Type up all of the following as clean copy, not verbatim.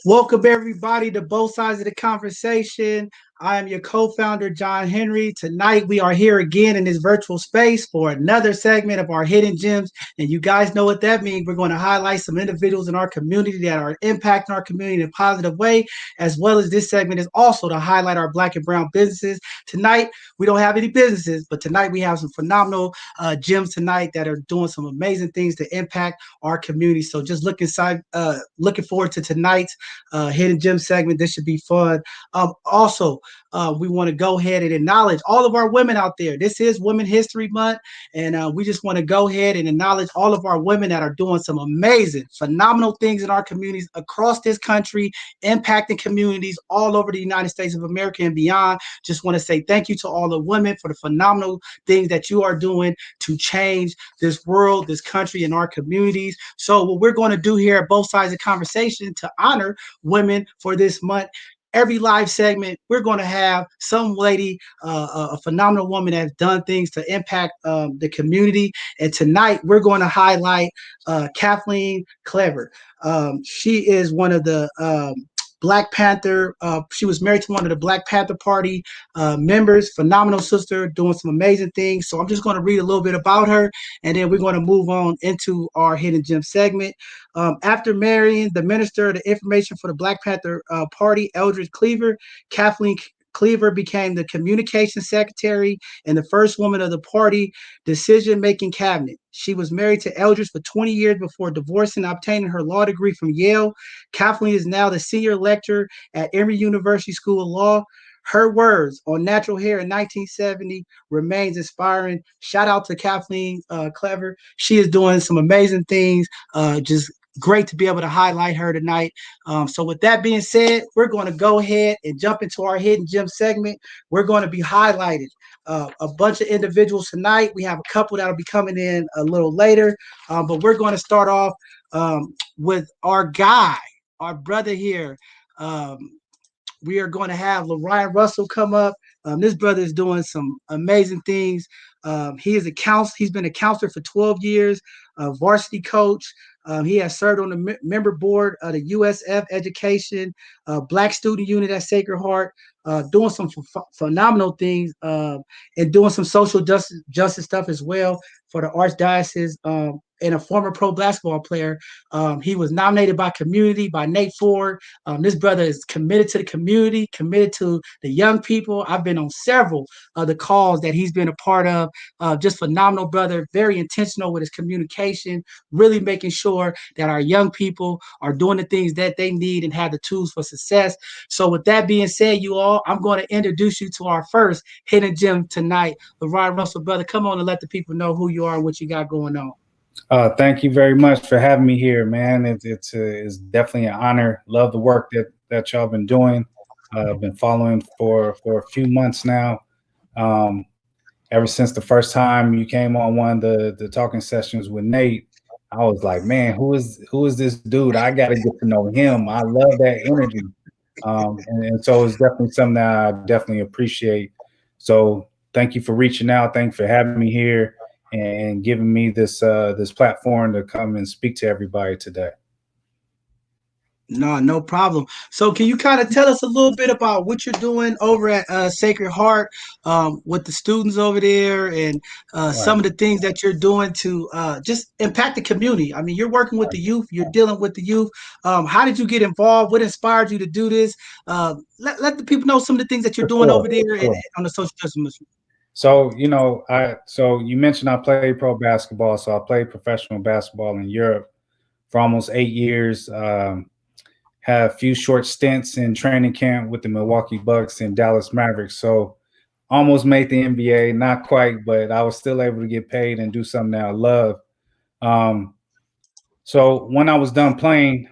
Welcome everybody to both sides of the conversation. I am your co-founder, John Henry. Tonight we are here again in this virtual space for another segment of our hidden gems. And you guys know what that means. We're going to highlight some individuals in our community that are impacting our community in a positive way, as well as this segment is also to highlight our Black and brown businesses. Tonight we don't have any businesses, but tonight we have some phenomenal gems tonight that are doing some amazing things to impact our community. So just looking forward to tonight's hidden gem segment. This should be fun. Also, we want to go ahead and acknowledge all of our women out there. This is Women History Month, and we just want to go ahead and acknowledge all of our women that are doing some amazing, phenomenal things in our communities across this country, impacting communities all over the United States of America and beyond. Just want to say thank you to all the women for the phenomenal things that you are doing to change this world, this country, and our communities. So what we're going to do here at both sides of the conversation to honor women for this month. Every live segment, we're going to have some lady, a phenomenal woman that has done things to impact the community. And tonight, we're going to highlight Kathleen Clever. She is one of the Black Panther. She was married to one of the Black Panther Party members. Phenomenal sister, doing some amazing things. So I'm just going to read a little bit about her, and then we're going to move on into our hidden gem segment. After marrying the Minister of the Information for the Black Panther Party, Eldridge Cleaver, Kathleen Cleaver became the communications secretary and the first woman of the party decision-making cabinet. She was married to Eldridge for 20 years before divorcing and obtaining her law degree from Yale. Kathleen is now the senior lecturer at Emory University School of Law. Her words on natural hair in 1970 remains inspiring. Shout out to Kathleen Clever. She is doing some amazing things. Just great to be able to highlight her tonight. So with that being said, we're going to go ahead and jump into our hidden gem segment. We're going to be highlighted a bunch of individuals tonight. We have a couple that'll be coming in a little later, but we're going to start off with our guy, our brother here. Um, we are going to have LyRyan Russell come up. This brother is doing some amazing things. He is a counselor. He's been a counselor for 12 years, a varsity coach. He has served on the member board of the USF Education Black Student Unit at Sacred Heart, doing some phenomenal things and doing some social justice stuff as well for the Archdiocese. And a former pro basketball player. He was nominated by community, by Nate Ford. This brother is committed to the community, committed to the young people. I've been on several of the calls that he's been a part of. Just phenomenal brother, very intentional with his communication, really making sure that our young people are doing the things that they need and have the tools for success. So with that being said, you all, I'm going to introduce you to our first hidden gem tonight. LyRyan Russell, brother, come on and let the people know who you are and what you got going on. Thank you very much for having me here, man. It's definitely an honor. Love the work that y'all been doing. I've been following for a few months now. Um, Ever since the first time you came on one of the talking sessions with Nate, I was like, man, who is this dude? I got to get to know him. I love that energy, and so it's definitely something that I definitely appreciate. So thank you for reaching out. Thank you for having me here and giving me this platform to come and speak to everybody today. No problem. So, can you kind of tell us a little bit about what you're doing over at Sacred Heart with the students over there, and some Right. of the things that you're doing to just impact the community? I mean, you're working with the youth, you're dealing with the youth. How did you get involved? What inspired you to do this? Let the people know some of the things that you're For doing over sure. there For sure. on the social justice mission. So, so you mentioned I played pro basketball. So I played professional basketball in Europe for almost 8 years. Had a few short stints in training camp with the Milwaukee Bucks and Dallas Mavericks. So almost made the NBA, not quite, but I was still able to get paid and do something that I love. Um, so when I was done playing,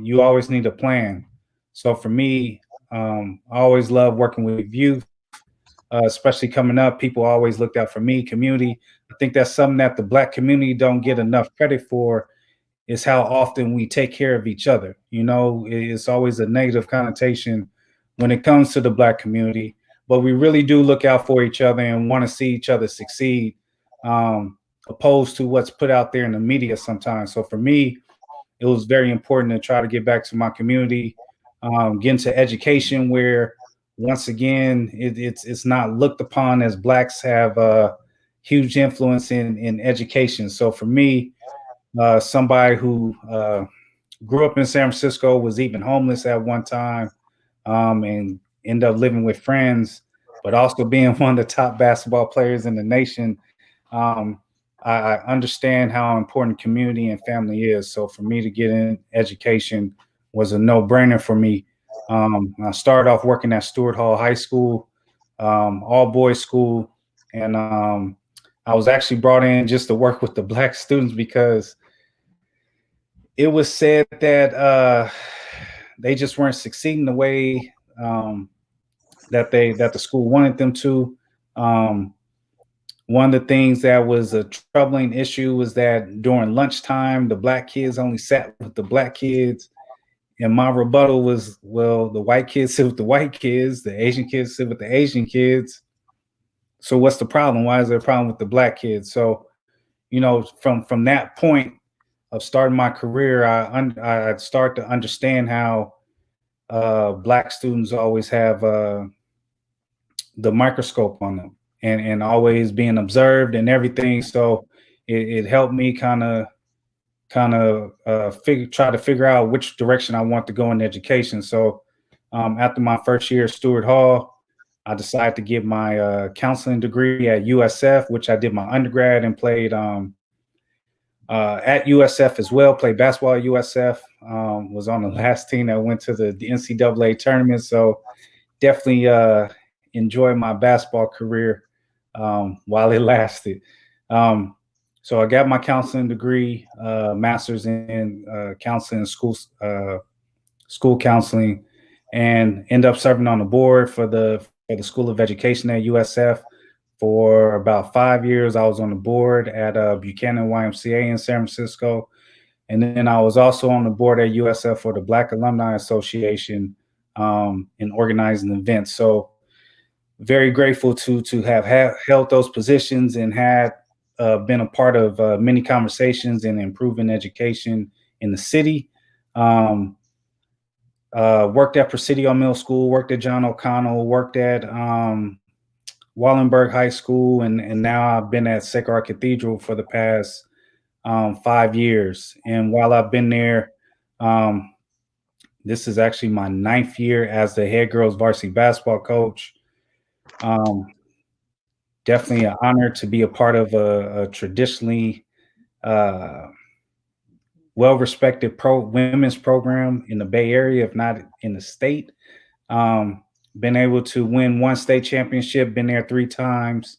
you always need a plan. So for me, I always love working with youth, especially coming up. People always looked out for me, community. I think that's something that the Black community don't get enough credit for is how often we take care of each other. It's always a negative connotation when it comes to the Black community, but we really do look out for each other and want to see each other succeed, opposed to what's put out there in the media sometimes. So for me, it was very important to try to get back to my community, get into education where once again it's not looked upon as blacks have a huge influence in education. So for me, somebody who grew up in San Francisco, was even homeless at one time, and ended up living with friends, but also being one of the top basketball players in the nation. Um, I understand how important community and family is. So for me to get in education was a no-brainer for me. I started off working at Stewart Hall High School, all boys school, and I was actually brought in just to work with the black students because it was said that they just weren't succeeding the way that the school wanted them to. Um, One of the things that was a troubling issue was that during lunchtime, the black kids only sat with the black kids. And my rebuttal was, well, the white kids sit with the white kids, the Asian kids sit with the Asian kids. So what's the problem? Why is there a problem with the black kids? So, from that point of starting my career, I start to understand how black students always have the microscope on them and always being observed and everything. So it helped me try to figure out which direction I want to go in education. So after my first year at Stewart Hall, I decided to get my counseling degree at USF, which I did my undergrad and played at USF as well. Played basketball at USF. Was on the last team that went to the NCAA tournament. So definitely enjoyed my basketball career while it lasted. So I got my counseling degree, master's in counseling and school counseling, and end up serving on the board for the School of Education at USF for about 5 years. I was on the board at Buchanan YMCA in San Francisco, and then I was also on the board at USF for the Black Alumni Association in organizing events. So very grateful to have held those positions and had been a part of many conversations in improving education in the city. Worked at Presidio Middle School, worked at John O'Connell, worked at Wallenberg High School, and now I've been at Sacred Heart Cathedral for the past 5 years. And while I've been there, this is actually my 9th year as the head girls varsity basketball coach. Definitely an honor to be a part of a traditionally well-respected women's program in the Bay Area, if not in the state. Been able to win 1 state championship, been there 3 times.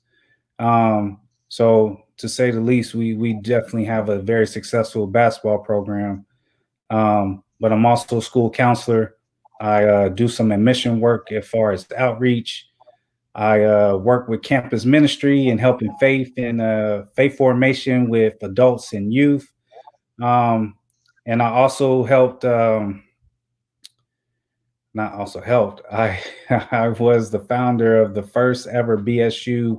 So to say the least, we definitely have a very successful basketball program. But I'm also a school counselor. I do some admission work as far as outreach. I work with campus ministry and helping faith and faith formation with adults and youth. And I also helped, not also helped, I was the founder of the first ever BSU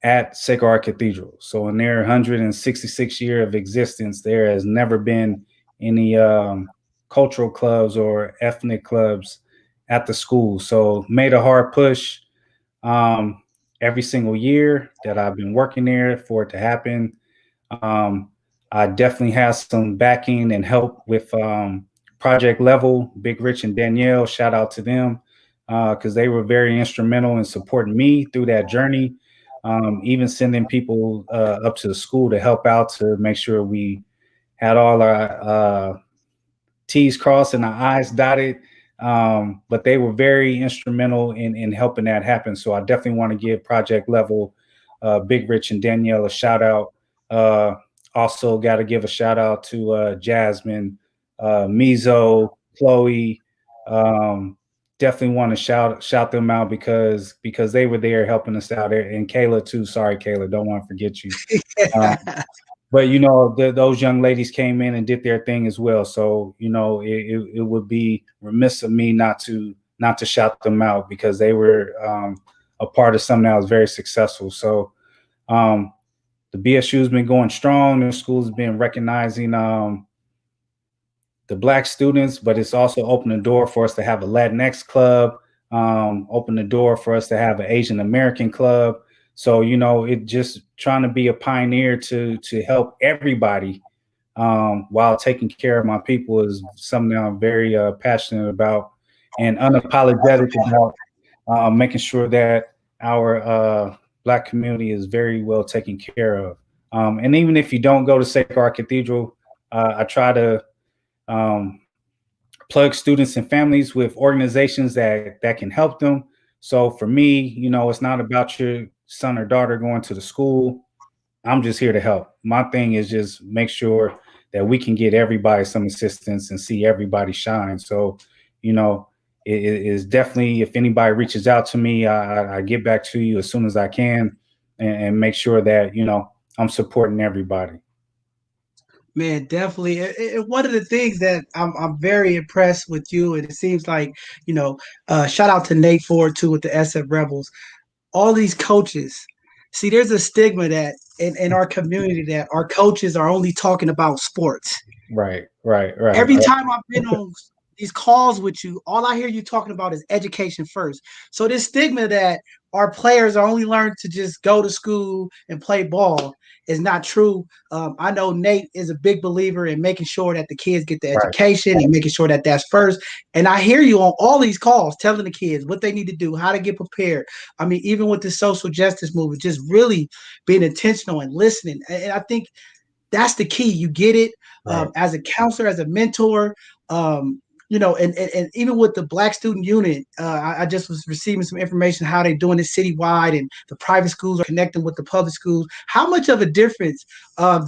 at Sacred Heart Cathedral. So in their 166 year of existence, there has never been any cultural clubs or ethnic clubs at the school. So made a hard push every single year that I've been working there for it to happen. I definitely have some backing and help with Project Level, Big Rich and Danielle. Shout out to them because they were very instrumental in supporting me through that journey. Even sending people up to the school to help out to make sure we had all our T's crossed and our I's dotted. But they were very instrumental in helping that happen. So I definitely want to give Project Level, Big Rich and Danielle a shout out. Also got to give a shout out to Jasmine, Mizo, Chloe. Definitely want to shout them out because they were there helping us out there, and Kayla too. Sorry, Kayla, don't want to forget you. But those young ladies came in and did their thing as well. So it would be remiss of me not to shout them out because they were a part of something that was very successful. So the BSU has been going strong. The school's been recognizing the black students, but it's also opened the door for us to have a Latinx club, open the door for us to have an Asian American club. So, it just trying to be a pioneer to help everybody, while taking care of my people is something I'm very passionate about and unapologetic about, making sure that our black community is very well taken care of. And even if you don't go to Sacred Heart Cathedral, I try to um, plug students and families with organizations that can help them. So for me, it's not about your son or daughter going to the school. I'm just here to help. My thing is just make sure that we can get everybody some assistance and see everybody shine. So, you know, it is definitely, if anybody reaches out to me, I get back to you as soon as I can, and make sure that, I'm supporting everybody. Man, definitely. One of the things that I'm very impressed with you, and it seems like, shout out to Nate Ford too with the SF Rebels. All these coaches, see, there's a stigma that in our community that our coaches are only talking about sports. Right, right, right. Every time I've been on these calls with you, all I hear you talking about is education first. So this stigma that our players are only learned to just go to school and play ball is not true. I know Nate is a big believer in making sure that the kids get the Right, education and making sure that that's first. And I hear you on all these calls telling the kids what they need to do, how to get prepared. I mean, even with the social justice movement, just really being intentional and listening. And I think that's the key. You get it right, as a counselor, as a mentor. And even with the Black Student Unit, I just was receiving some information how they're doing it citywide, and the private schools are connecting with the public schools. How much of a difference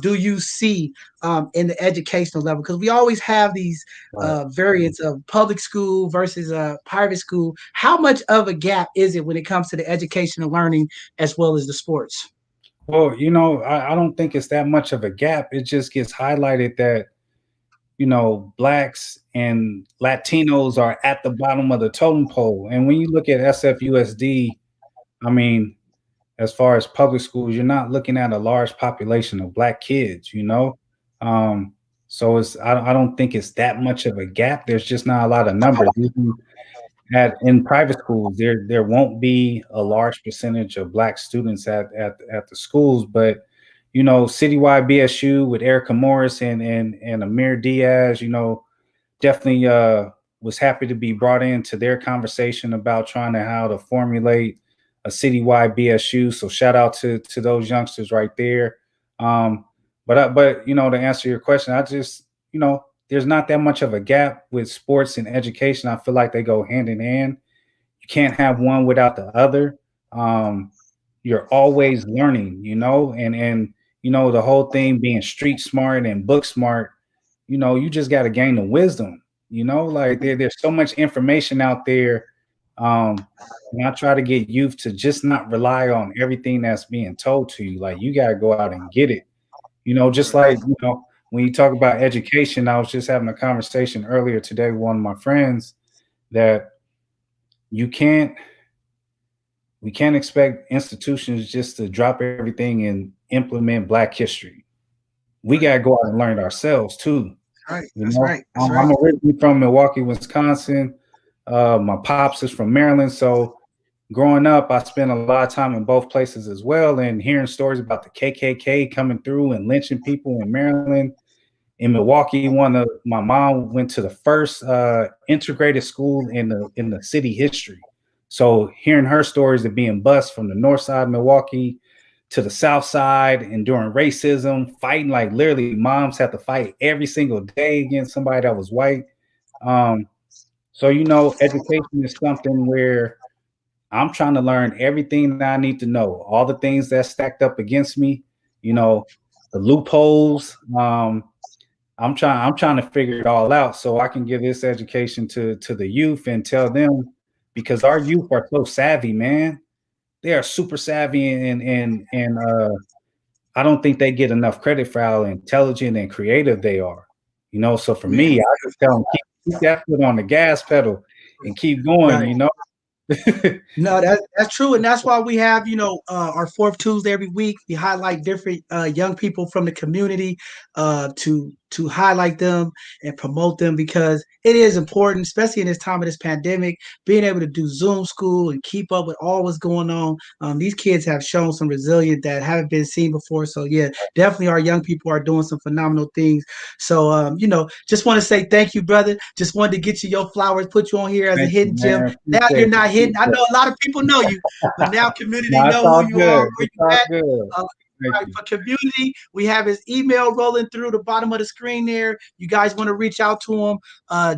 do you see in the educational level? Because we always have these right. variants of public school versus private school. How much of a gap is it when it comes to the education and learning as well as the sports? Well, I don't think it's that much of a gap. It just gets highlighted that, blacks and Latinos are at the bottom of the totem pole. And when you look at SFUSD, I mean, as far as public schools, you're not looking at a large population of black kids. Um, so I don't think it's that much of a gap. There's just not a lot of numbers. Even at in private schools, there won't be a large percentage of black students at the schools, but citywide BSU with Erica Morris and Amir Diaz, definitely was happy to be brought into their conversation about trying to how to formulate a citywide BSU. So shout out to those youngsters right there. Um, but to answer your question, I just there's not that much of a gap with sports and education. I feel like they go hand in hand. You can't have one without the other. Um, you're always learning, and the whole thing being street smart and book smart. You just got to gain the wisdom. Like there's so much information out there. And I try to get youth to just not rely on everything that's being told to you. Like you got to go out and get it. Just like when you talk about education, I was just having a conversation earlier today with one of my friends that you can't we can't expect institutions just to drop everything and implement Black history. We got to go out and learn it ourselves too. Right. That's right. That's I'm right. originally from Milwaukee, Wisconsin. My pops is from Maryland, so growing up, I spent a lot of time in both places as well, and hearing stories about the KKK coming through and lynching people in Maryland. In Milwaukee, my mom went to the first integrated school in the city history. So hearing her stories of being bused from the north side of Milwaukee to the south side, enduring racism, fighting, like literally moms had to fight every single day against somebody that was white. Um, so education is something where I'm trying to learn everything that I need to know, all the things that stacked up against me, the loopholes. I'm trying to figure it all out so I can give this education to the youth and tell them, because our youth are so savvy, man. They are super savvy, and I don't think they get enough credit for how intelligent and creative they are. So for me, Man. I just tell them keep that foot on the gas pedal and keep going. Right. No, that's true, and that's why we have our fourth Tuesday every week. We highlight different young people from the community to to highlight them and promote them because it is important, especially in this time of this pandemic, being able to do Zoom school and keep up with all what's going on. These kids have shown some resilience that haven't been seen before. So yeah, definitely our young people are doing some phenomenal things. So just want to say thank you, brother. Just wanted to get you your flowers, put you on here as a Thank you, hidden gem. man. Now you're Appreciate not you. hidden. I know a lot of people know you, but now community No, it's know who all you are, good. where It's you all at. good. Uh, Thank Right, you. for community, we have his email rolling through the bottom of the screen there. You guys want to reach out to him?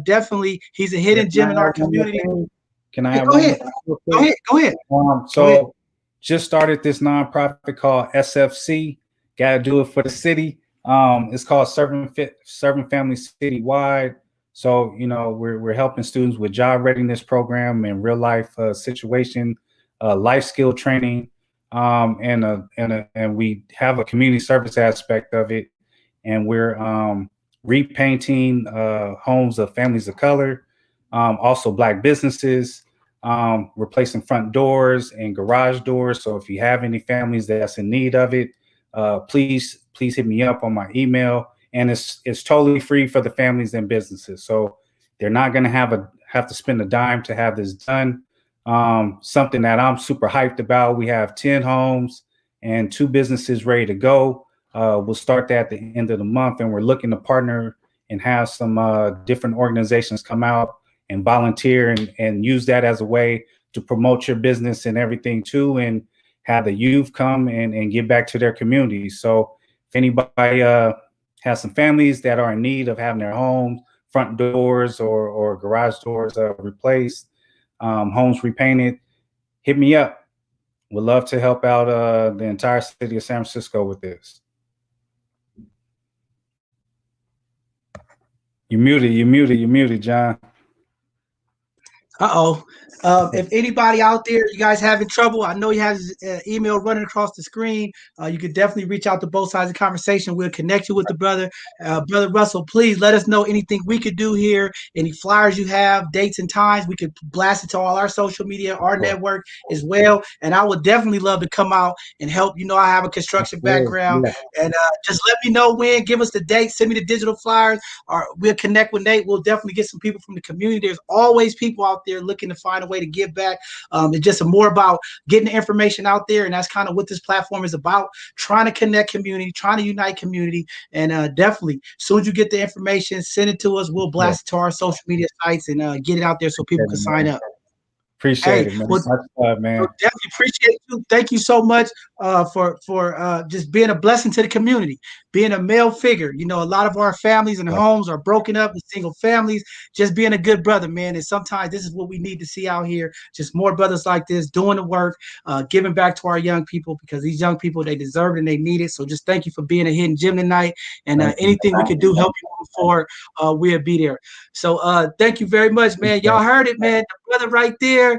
Definitely, he's a Yeah, hidden can gem in I our have one more community. thing? Can I Yeah, have go one more ahead. thing real Go quick? ahead. Go ahead. Go ahead. So just started this nonprofit called SFC. Got to do it for the city. It's called Serving Families Citywide. So we're helping students with job readiness program and real life situation, life skill training, and we have a community service aspect of it, and we're repainting homes of families of color, also Black businesses, replacing front doors and garage doors. So if you have any families that's in need of it, please hit me up on my email. And it's totally free for the families and businesses. So they're not going to have to spend a dime to have this done. Something that I'm super hyped about. We have 10 homes and 2 businesses ready to go. We'll start that at the end of the month, and we're looking to partner and have some different organizations come out and volunteer and use that as a way to promote your business and everything too, and have the youth come and give back to their communities. So if anybody has some families that are in need of having their homes, front doors or garage doors replaced, homes repainted, hit me up. Would love to help out the entire city of San Francisco with this. You're muted, John. Uh-oh. If anybody out there, you guys having trouble, I know you have his email running across the screen. You could definitely reach out to both sides of the conversation. We'll connect you with the brother. Brother Russell, please let us know anything we could do here, any flyers you have, dates and times. We could blast it to all our social media, our network as well. And I would definitely love to come out and help. You know, I have a construction background. Yeah, And just let me know when, give us the date, send me the digital flyers, or we'll connect with Nate. We'll definitely get some people from the community. There's always people out there looking to find a way to give back. It's just more about getting the information out there, and that's kind of what this platform is about: trying to connect community, trying to unite community. And definitely, as soon as you get the information, send it to us. We'll yeah. blast it to our social media sites and get it out there so people can sign up. Appreciate Hey, it, man. well, Much love, so man. definitely appreciate you. Thank you so much for just being a blessing to the community, being a male figure. You know, a lot of our families and Yeah, homes are broken up with single families. Just being a good brother, man. And sometimes this is what we need to see out here. Just more brothers like this doing the work, giving back to our young people because these young people they deserve it and they need it. So just thank you for being a hidden gem tonight. And thank you. anything we could do help you move forward, we'll be there. So thank you very much, man. Appreciate Y'all it. heard it, man. The brother right there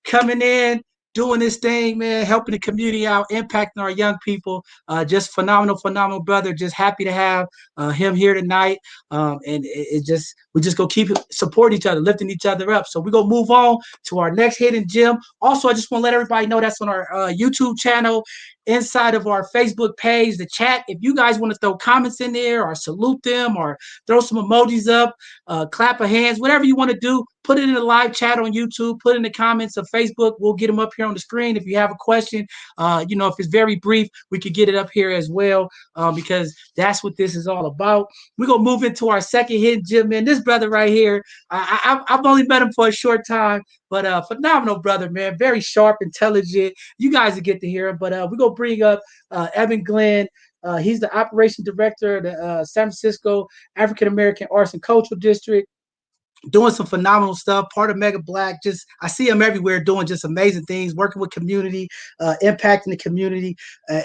coming in, doing this thing, man, helping the community out, impacting our young people. Just phenomenal, phenomenal brother. Just happy to have him here tonight. And it just we just go keep supporting each other, lifting each other up. So we're gonna move on to our next hidden gem. Also, I just want to let everybody know that's on our YouTube channel, inside of our Facebook page, the chat. If you guys want to throw comments in there or salute them or throw some emojis up, clap of hands, whatever you want to do, put it in the live chat on YouTube, put it in the comments of Facebook. We'll get them up here on the screen. If you have a question, if it's very brief, we could get it up here as well because that's what this is all about. We're going to move into our second hidden gem, man. This brother right here, I've only met him for a short time, but phenomenal brother, man. Very sharp, intelligent. You guys will get to hear him, but we're going to bring up Ebon Glenn. He's the operation director of the San Francisco African American Arts and Cultural District, doing some phenomenal stuff. Part of Mega Black. Just I see him everywhere doing just amazing things, working with community, impacting the community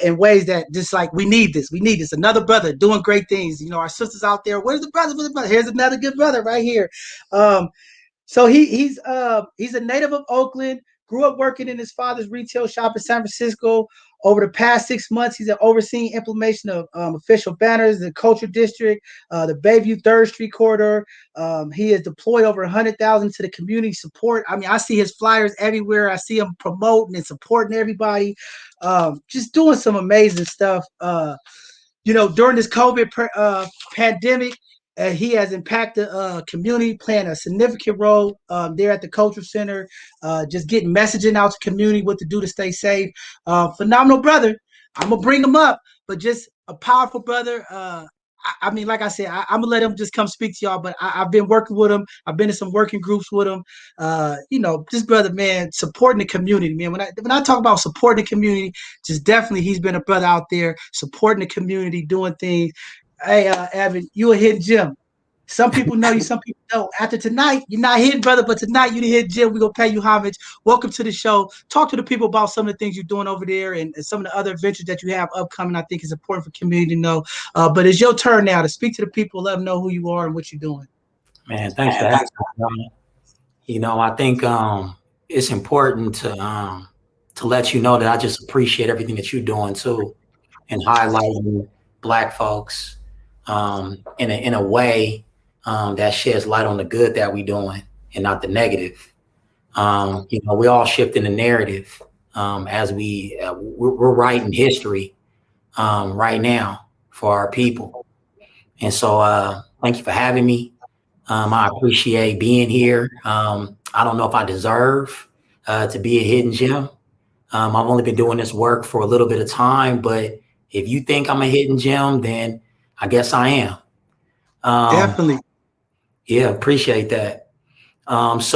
in ways that just like we need this. We need this. Another brother doing great things. You know, our sisters out there. Where's the brother? Where's the brother? Here's another good brother right here. Um, so he's a native of Oakland. Grew up working in his father's retail shop in San Francisco. Over the past 6 months, he's overseeing implementation of official banners, the Culture District, the Bayview Third Street corridor. He has deployed over 100,000 to the community support. I mean, I see his flyers everywhere. I see him promoting and supporting everybody, just doing some amazing stuff. during this COVID pandemic, he has impacted community, playing a significant role there at the Culture Center, just getting messaging out to community what to do to stay safe. Phenomenal brother. I'm gonna bring him up, but just a powerful brother. I mean, like I said, I'm gonna let him just come speak to y'all. But I've been working with him. I've been in some working groups with him. This brother, man, supporting the community, man. When I talk about supporting the community, just definitely he's been a brother out there supporting the community, doing things. Hey, Evan, you a hidden gem. Some people know you, some people don't. After tonight, you're not hidden, brother, but tonight you the hidden gem. We're gonna pay you homage. Welcome to the show. Talk to the people about some of the things you're doing over there and some of the other adventures that you have upcoming. I think is important for community to know. But it's your turn now to speak to the people, let them know who you are and what you're doing. Man, thanks for having me. I think it's important to let you know that I just appreciate everything that you're doing too, and highlighting Black folks in a way that sheds light on the good that we're doing and not the negative. We all shift in the narrative as we're writing history right now for our people. And so thank you for having me. I appreciate being here. I don't know if I deserve to be a hidden gem. I've only been doing this work for a little bit of time, but if you think I'm a hidden gem, then I guess I am. Definitely. Yeah, appreciate that. As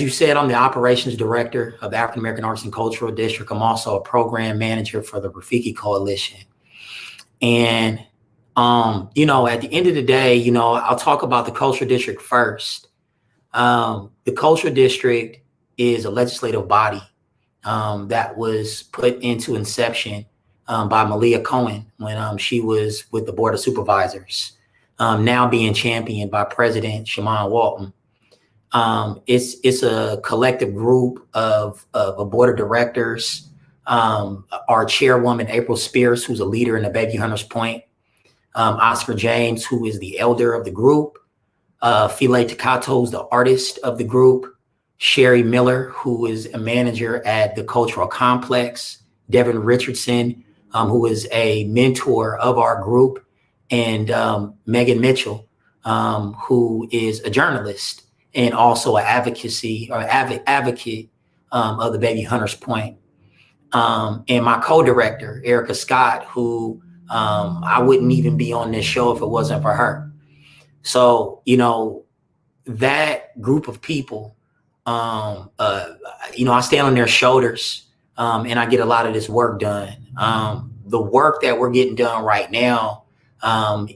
you said, I'm the operations director of the African American Arts and Cultural District. I'm also a program manager for the Rafiki Coalition. And, at the end of the day, I'll talk about the Cultural District first. The Cultural District is a legislative body that was put into inception by Malia Cohen when she was with the Board of Supervisors, now being championed by President Shaman Walton. It's a collective group of a board of directors. Our chairwoman, April Spears, who's a leader in the Baby Hunters Point, Oscar James, who is the elder of the group, Philae Takato, who's the artist of the group, Sherry Miller, who is a manager at the Cultural Complex, Devin Richardson, who is a mentor of our group, and Megan Mitchell, who is a journalist and also an advocate of the Baby Hunters Point. And my co-director, Erica Scott, who I wouldn't even be on this show if it wasn't for her. So, that group of people, I stand on their shoulders and I get a lot of this work done. The work that we're getting done right now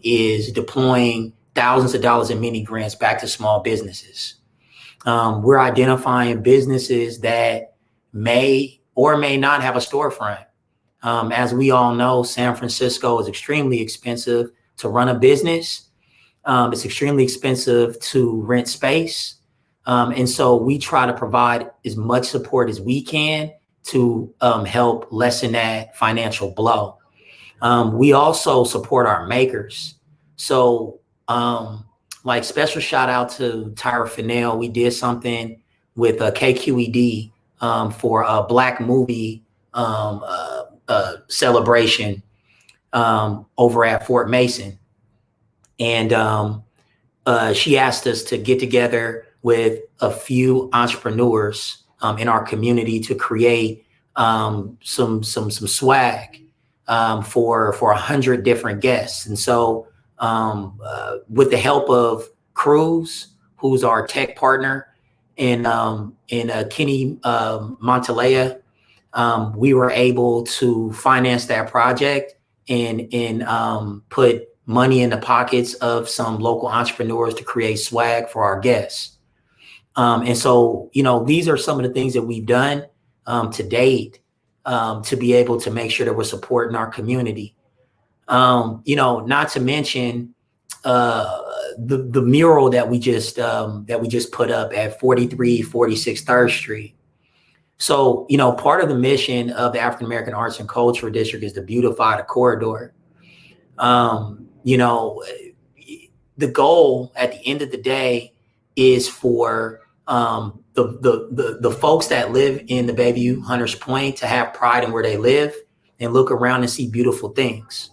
is deploying thousands of dollars in mini grants back to small businesses. We're identifying businesses that may or may not have a storefront. As we all know, San Francisco is extremely expensive to run a business. It's extremely expensive to rent space. And so we try to provide as much support as we can to help lessen that financial blow. We also support our makers. So special shout out to Tyra Fennell. We did something with KQED for a Black movie celebration over at Fort Mason. And she asked us to get together with a few entrepreneurs in our community to create some swag for 100 different guests. And so with the help of Cruz, who's our tech partner, and Kenny Montalea, we were able to finance that project and put money in the pockets of some local entrepreneurs to create swag for our guests. And so, these are some of the things that we've done to date to be able to make sure that we're supporting our community. Not to mention the mural that we just put up at 4346 3rd Street. So, part of the mission of the African American Arts and Cultural District is to beautify the corridor. The goal at the end of the day is for the folks that live in the Bayview Hunters Point to have pride in where they live, and look around and see beautiful things.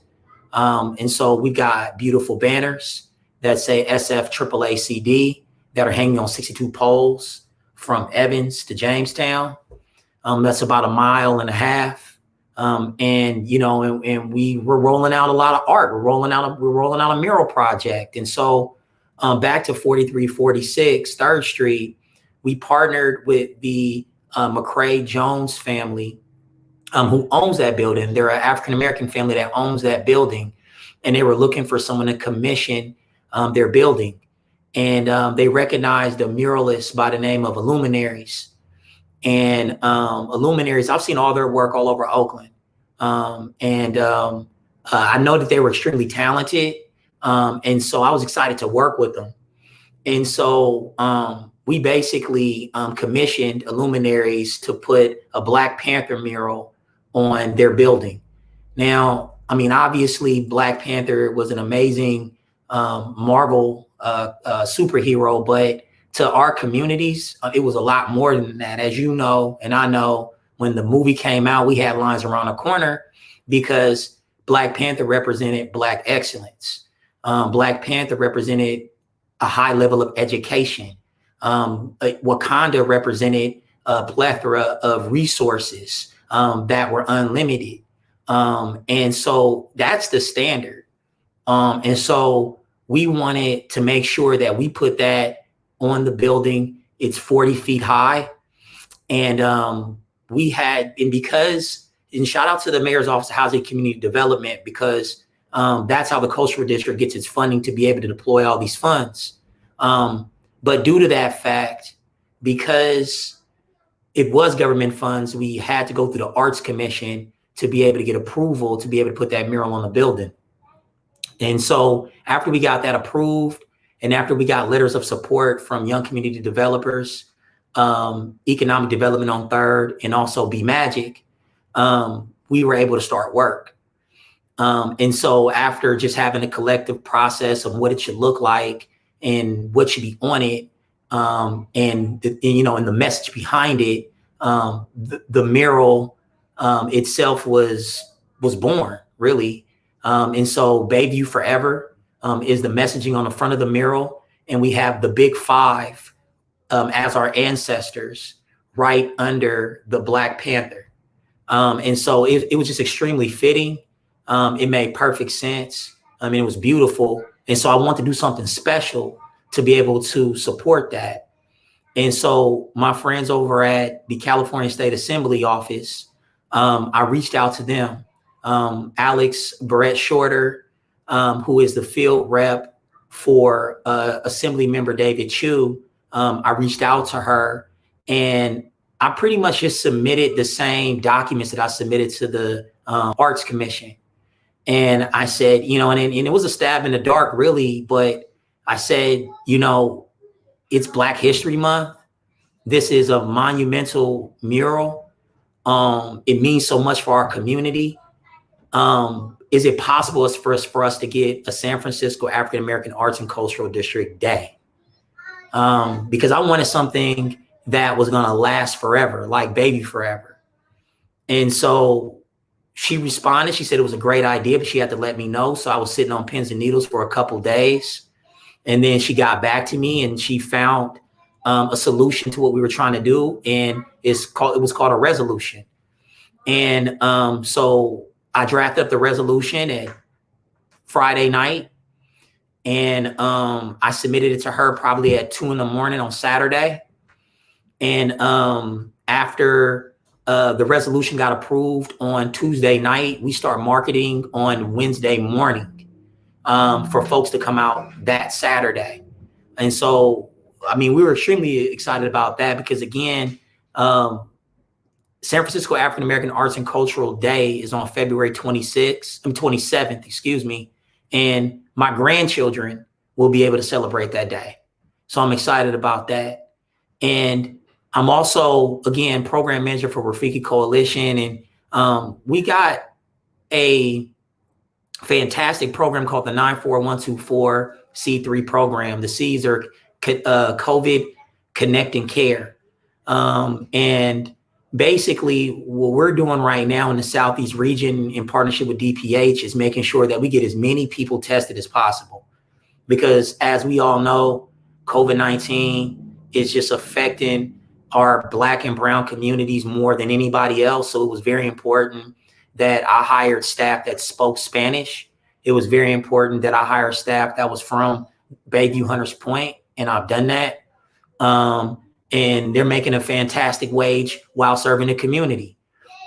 And so we got beautiful banners that say SF AAACD that are hanging on 62 poles from Evans to Jamestown. That's about 1.5 miles. And we're rolling out a lot of art. We're rolling out a mural project. And so back to 4346 3rd Street, we partnered with the McCrae Jones family, who owns that building. They're an African-American family that owns that building, and they were looking for someone to commission their building. And they recognized a muralist by the name of Illuminaries. And Illuminaries, I've seen all their work all over Oakland. I know that they were extremely talented. And so I was excited to work with them. And so we basically commissioned Illuminaries to put a Black Panther mural on their building. Now, I mean, obviously, Black Panther was an amazing Marvel superhero, but to our communities, it was a lot more than that. As you know, and I know, when the movie came out, we had lines around the corner because Black Panther represented Black excellence. Black Panther represented a high level of education. Wakanda represented a plethora of resources that were unlimited. And so that's the standard. And so we wanted to make sure that we put that on the building. It's 40 feet high. And and shout out to the Mayor's Office of Housing and Community Development, because that's how the Cultural District gets its funding to be able to deploy all these funds. But due to that fact, because it was government funds, we had to go through the Arts Commission to be able to get approval to be able to put that mural on the building. And so after we got that approved, and after we got letters of support from Young Community Developers, Economic Development on 3rd, and also Be Magic, we were able to start work. And so after just having a collective process of what it should look like and what should be on it, and the message behind it, the mural itself was born, really. And so Bayview Forever is the messaging on the front of the mural, and we have the Big Five as our ancestors right under the Black Panther. And so it was just extremely fitting. It made perfect sense. I mean, it was beautiful. And so I wanted to do something special to be able to support that. And so my friends over at the California State Assembly office, I reached out to them. Alex Barrett Shorter, who is the field rep for Assembly Member David Chu, I reached out to her, and I pretty much just submitted the same documents that I submitted to the Arts Commission. And I said, and it was a stab in the dark, really, but I said, it's Black History Month. This is a monumental mural. It means so much for our community. Is it possible for us to get a San Francisco African American Arts and Cultural District Day? Because I wanted something that was going to last forever, like Baby Forever. And so she responded. She said it was a great idea, but she had to let me know. So I was sitting on pins and needles for a couple of days. And then she got back to me, and she found a solution to what we were trying to do. And it was called a resolution. And so I drafted up the resolution at Friday night, and I submitted it to her probably at 2 a.m. on Saturday. And after the resolution got approved on Tuesday night, we start marketing on Wednesday morning for folks to come out that Saturday. And so, I mean, we were extremely excited about that because, again, San Francisco African American Arts and Cultural Day is on February 27th, and my grandchildren will be able to celebrate that day. So I'm excited about that. And I'm also, again, program manager for Rafiki Coalition. And we got a fantastic program called the 94124 C3 program. The C's are COVID Connect and Care. And basically what we're doing right now in the Southeast region in partnership with DPH is making sure that we get as many people tested as possible. Because as we all know, COVID-19 is just affecting our Black and brown communities more than anybody else. So it was very important that I hired staff that spoke Spanish. It was very important that I hired staff that was from Bayview Hunters Point, and I've done that. And they're making a fantastic wage while serving the community.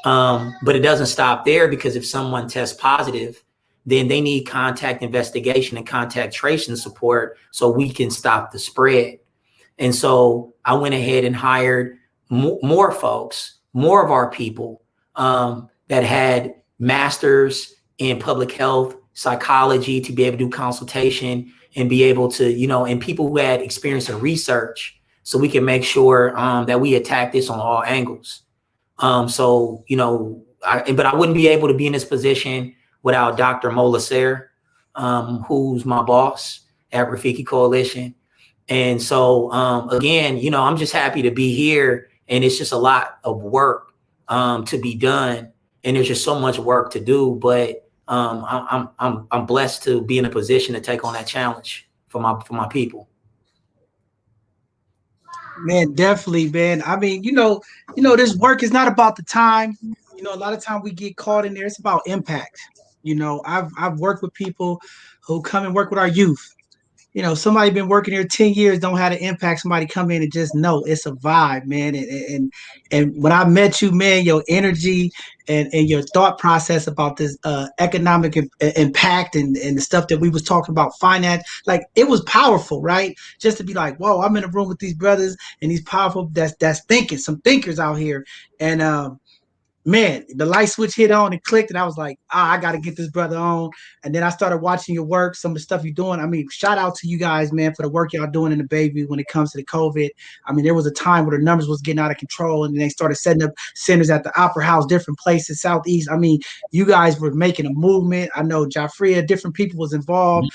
But it doesn't stop there, because if someone tests positive, then they need contact investigation and contact tracing support so we can stop the spread. And so I went ahead and hired more folks, more of our people that had masters in public health, psychology, to be able to do consultation and be able to, and people who had experience in research, so we can make sure that we attack this on all angles. But I wouldn't be able to be in this position without Dr. Mola Ser, who's my boss at Rafiki Coalition. And so, again, I'm just happy to be here, and it's just a lot of work to be done, and there's just so much work to do. But I'm blessed to be in a position to take on that challenge for my people. Man, definitely, man. I mean, this work is not about the time. A lot of time we get caught in there. It's about impact. I've worked with people who come and work with our youth. Somebody been working here 10 years, don't have to impact. Somebody come in and just know it's a vibe, man. And when I met you, man, your energy and your thought process about this economic impact and the stuff that we was talking about, finance, like, it was powerful, right? Just to be like, whoa, I'm in a room with these brothers and these powerful that's thinking, some thinkers out here. And man, the light switch hit on and clicked, and I was like, I got to get this brother on. And then I started watching your work, some of the stuff you're doing. I mean, shout out to you guys, man, for the work y'all doing in the Bayview when it comes to the COVID. I mean, there was a time where the numbers was getting out of control, and they started setting up centers at the Opera House, different places, Southeast. I mean, you guys were making a movement. I know Jaffria, different people was involved.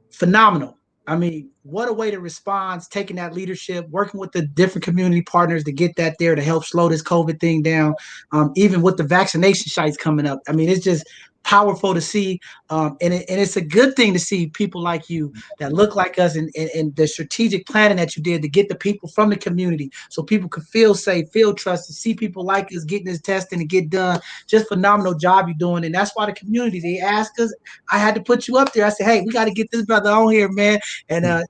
Phenomenal. I mean, what a way to respond, taking that leadership, working with the different community partners to get that there to help slow this COVID thing down, even with the vaccination sites coming up. I mean, it's just powerful to see. And it's a good thing to see people like you that look like us and the strategic planning that you did to get the people from the community so people could feel safe, feel trusted, see people like us getting this testing and get done. Just phenomenal job you're doing. And that's why the community, they asked us, I had to put you up there. I said, hey, we got to get this brother on here, man. And,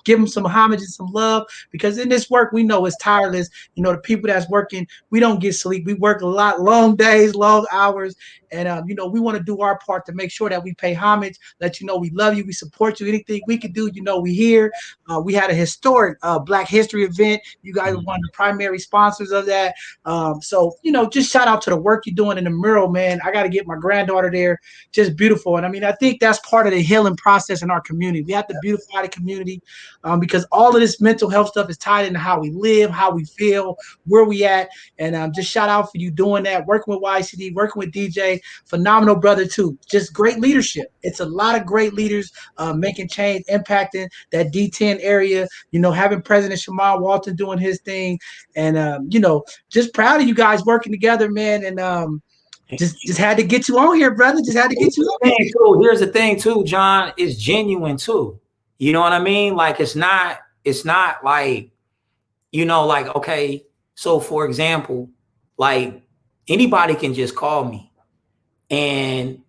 give him some homage and some love, because in this work, we know it's tireless. The people that's working, we don't get sleep. We work a lot, long days, long hours. And, we want to do our part to make sure that we pay homage, let you know we love you, we support you. Anything we can do, we here. We had a historic Black History event. You guys were one of the primary sponsors of that. So, just shout out to the work you're doing in the mural, man. I got to get my granddaughter there. Just beautiful. And I mean, I think that's part of the healing process in our community. We have to beautify the community because all of this mental health stuff is tied into how we live, how we feel, where we at. And just shout out for you doing that, working with YCD, working with DJ. Phenomenal brother too. Just great leadership. It's a lot of great leaders making change, impacting that D10 area, having President Shamar Walton doing his thing. And, just proud of you guys working together, man. And just had to get you on here, brother. Just had to get you on here. Here's the thing too, John, it's genuine too. You know what I mean? Like, it's not like, like, okay, so for example, like, anybody can just call me and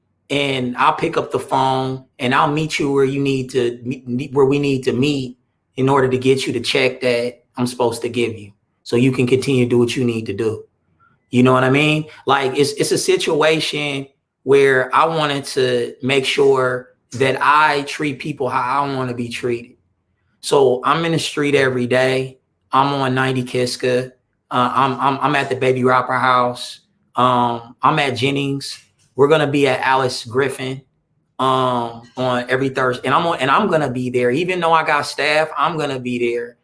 I'll pick up the phone and I'll meet you where you need to meet, where we need to meet in order to get you the check that I'm supposed to give you so you can continue to do what you need to do. You know what I mean? Like, it's a situation where I wanted to make sure that I treat people how I want to be treated. So I'm in the street every day. I'm on 90 Kiska. I'm at the Baby Opera House. I'm at Jennings. We're gonna be at Alice Griffin on every Thursday, and I'm gonna be there. Even though I got staff, I'm gonna be there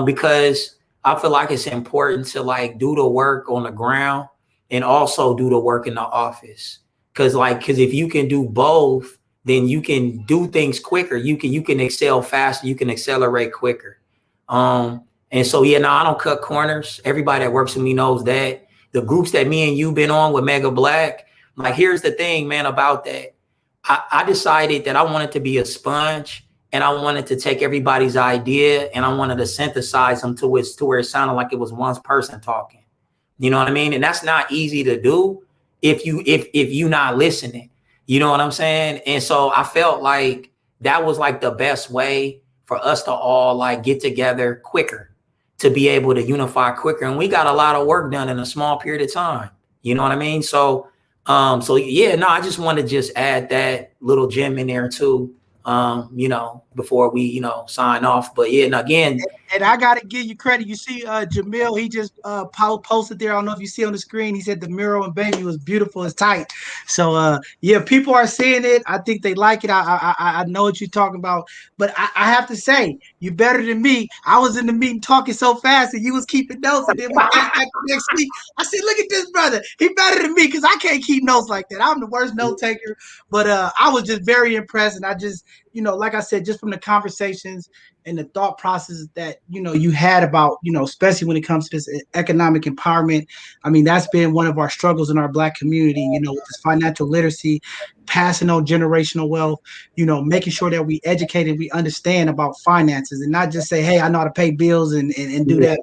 because I feel like it's important to like do the work on the ground and also do the work in the office. Because if you can do both, then you can do things quicker. You can excel faster. You can accelerate quicker. And And so, yeah, no, I don't cut corners. Everybody that works with me knows that. The groups that me and you been on with Mega Black, like, here's the thing, man, about that. I decided that I wanted to be a sponge, and I wanted to take everybody's idea and I wanted to synthesize them to where it sounded like it was one person talking. You know what I mean? And that's not easy to do if you not listening. You know what I'm saying? And so I felt like that was like the best way for us to all like get together quicker, to be able to unify quicker. And we got a lot of work done in a small period of time. You know what I mean? So yeah, no, I just want to just add that little gem in there too. Before we, sign off. But yeah, and again, and I gotta give you credit. You see, Jamil, he just posted there. I don't know if you see on the screen. He said the mural and baby was beautiful. It's tight. So yeah, people are seeing it. I think they like it. I know what you're talking about. But I have to say, you're better than me. I was in the meeting talking so fast, and you was keeping notes. And then we came back next week. I said, "Look at this brother. He better than me because I can't keep notes like that. I'm the worst note taker." But I was just very impressed, and I just, like I said, just from the conversations and the thought process that, you had about, especially when it comes to this economic empowerment. I mean, that's been one of our struggles in our Black community, with this financial literacy, passing on generational wealth, making sure that we educate and we understand about finances and not just say, hey, I know how to pay bills and do that.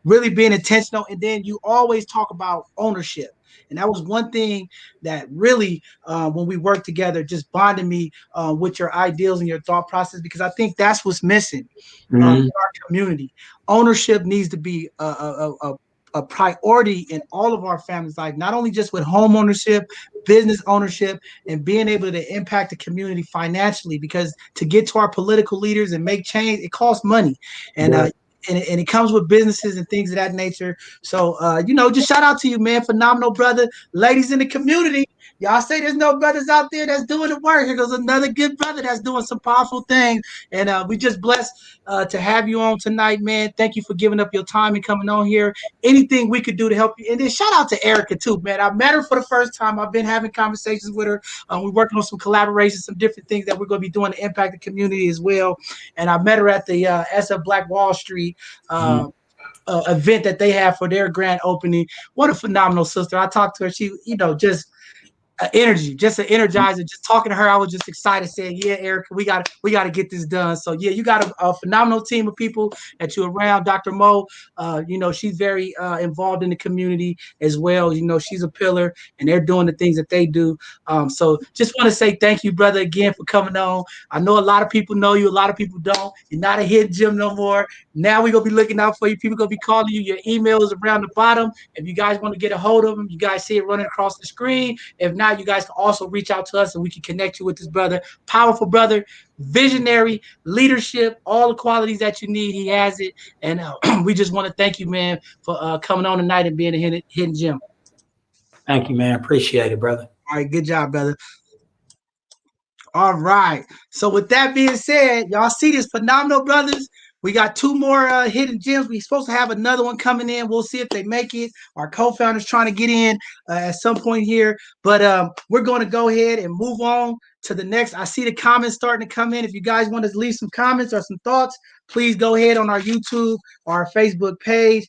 Really being intentional. And then you always talk about ownership. And that was one thing that really, when we worked together, just bonded me with your ideals and your thought process, because I think that's what's missing in our community. Ownership needs to be a priority in all of our families' life, not only just with home ownership, business ownership, and being able to impact the community financially, because to get to our political leaders and make change, it costs money. And and it comes with businesses and things of that nature. So, just shout out to you, man. Phenomenal brother. Ladies in the community, y'all say there's no brothers out there that's doing the work. Here goes another good brother that's doing some powerful things. And we just blessed to have you on tonight, man. Thank you for giving up your time and coming on here. Anything we could do to help you. And then shout out to Erica, too, man. I met her for the first time. I've been having conversations with her. We're working on some collaborations, some different things that we're going to be doing to impact the community as well. And I met her at the SF Black Wall Street event that they have for their grand opening. What a phenomenal sister. I talked to her. She, just energy, just an energizer. Just talking to her, I was just excited, saying, "Yeah, Erica, we got to get this done." So yeah, you got a phenomenal team of people that you're around. Dr. Mo, she's very involved in the community as well. She's a pillar, and they're doing the things that they do. So just want to say thank you, brother, again for coming on. I know a lot of people know you, a lot of people don't. You're not a hidden gem no more. Now we're gonna be looking out for you. People gonna be calling you. Your email is around the bottom. If you guys want to get a hold of them, you guys see it running across the screen. If not, you guys can also reach out to us and we can connect you with this brother. Powerful brother, visionary, leadership, all the qualities that you need. He has it. And we just want to thank you, man, for coming on tonight and being a hidden gem. Thank you, man. Appreciate it, brother. All right. Good job, brother. All right. So with that being said, y'all see this phenomenal brothers. We got two more hidden gems. We're supposed to have another one coming in. We'll see if they make it. Our co-founder's trying to get in at some point here. But we're going to go ahead and move on to the next. I see the comments starting to come in. If you guys want to leave some comments or some thoughts, please go ahead on our YouTube or our Facebook page,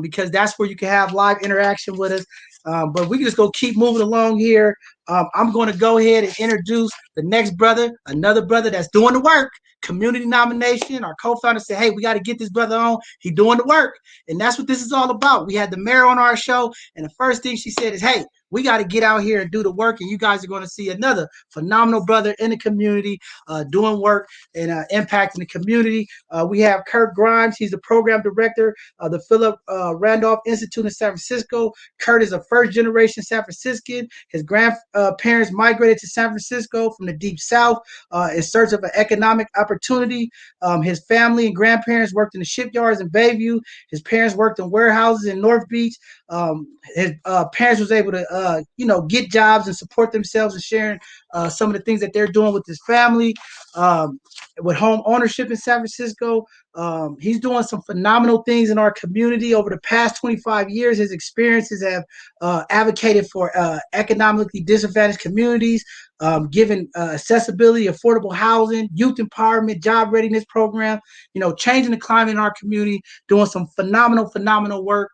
because that's where you can have live interaction with us. But we can just go keep moving along here. I'm going to go ahead and introduce the next brother, another brother that's doing the work. Community nomination. Our co-founder said, hey, we got to get this brother on. He's doing the work. And that's what this is all about. We had the mayor on our show. And the first thing she said is, hey, we got to get out here and do the work. And you guys are going to see another phenomenal brother in the community doing work and impacting the community. We have Kurt Grimes. He's the program director of the Philip Randolph Institute in San Francisco. Kurt is a first-generation San Franciscan. His grandparents migrated to San Francisco from the Deep South in search of an economic opportunity. His family and grandparents worked in the shipyards in Bayview. His parents worked in warehouses in North Beach. His parents was able to, get jobs and support themselves and sharing some of the things that they're doing with his family. With home ownership in San Francisco, He's doing some phenomenal things in our community. Over the past 25 years, his experiences have advocated for economically disadvantaged communities, giving accessibility, affordable housing, youth empowerment, job readiness program, changing the climate in our community, doing some phenomenal work.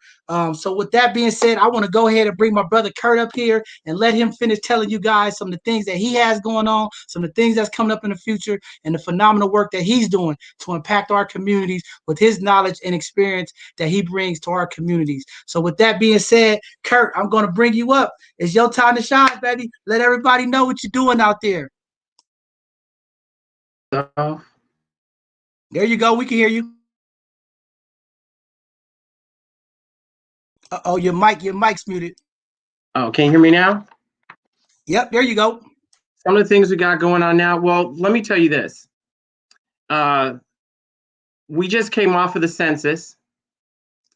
So with that being said, I want to go ahead and bring my brother Kurt up here and let him finish telling you guys some of the things that he has going on, some of the things that's coming up in the future, and the phenomenal work that he's doing to impact our communities with his knowledge and experience that he brings to our communities. So with that being said, Kurt, I'm going to bring you up. It's your time to shine, baby. Let everybody know what you're doing out there. There you go. We can hear you. Oh, your mic's muted. Oh, can you hear me now? Yep, there you go. Some of the things we got going on now. Well, let me tell you this. We just came off of the census.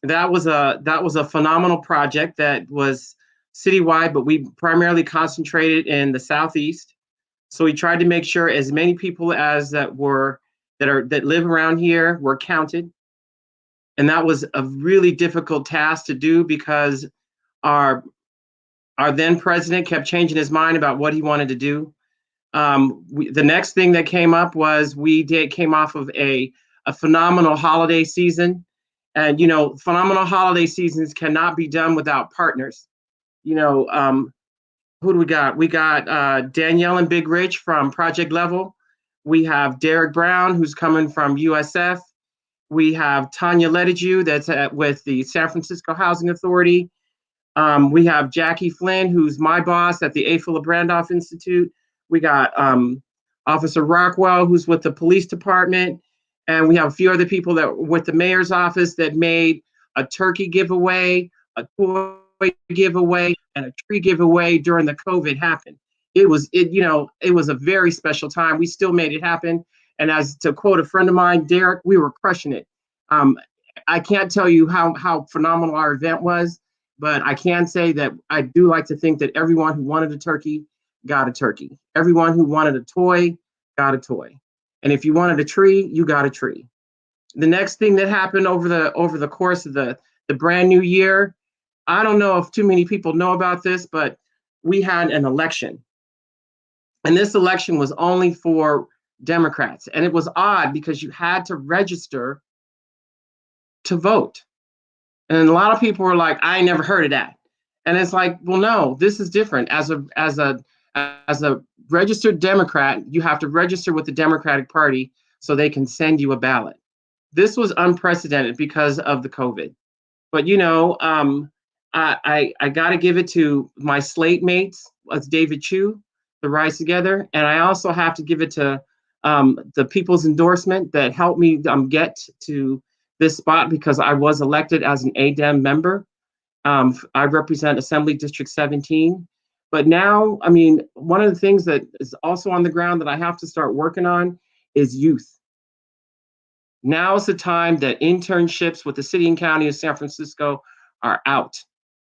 That was a phenomenal project that was citywide, but we primarily concentrated in the Southeast. So we tried to make sure as many people as that live around here were counted. And that was a really difficult task to do because our then president kept changing his mind about what he wanted to do. The next thing that came up was came off of a phenomenal holiday season. And, phenomenal holiday seasons cannot be done without partners. Who do we got? We got Danielle and Big Rich from Project Level. We have Derek Brown, who's coming from USF. We have Tanya Letiju, that's with the San Francisco Housing Authority. We have Jackie Flynn, who's my boss at the A. Philip Randolph Institute. We got Officer Rockwell, who's with the police department. And we have a few other people that with the mayor's office that made a turkey giveaway, a toy giveaway, and a tree giveaway during the COVID happened. It was a very special time. We still made it happen. And as to quote a friend of mine, Derek, we were crushing it. I can't tell you how phenomenal our event was, but I can say that I do like to think that everyone who wanted a turkey got a turkey. Everyone who wanted a toy got a toy. And if you wanted a tree, you got a tree. The next thing that happened over the course of the brand new year, I don't know if too many people know about this, but we had an election. And this election was only for Democrats. And it was odd because you had to register to vote. And a lot of people were like, I never heard of that. And it's like, well, no, this is different. As a registered Democrat, you have to register with the Democratic Party so they can send you a ballot. This was unprecedented because of the COVID. But I got to give it to my slate mates, as David Chu, the Rise Together, and I also have to give it to the people's endorsement that helped me get to this spot because I was elected as an ADEM member. I represent Assembly District 17. But now, one of the things that is also on the ground that I have to start working on is youth. Now is the time that internships with the city and county of San Francisco are out.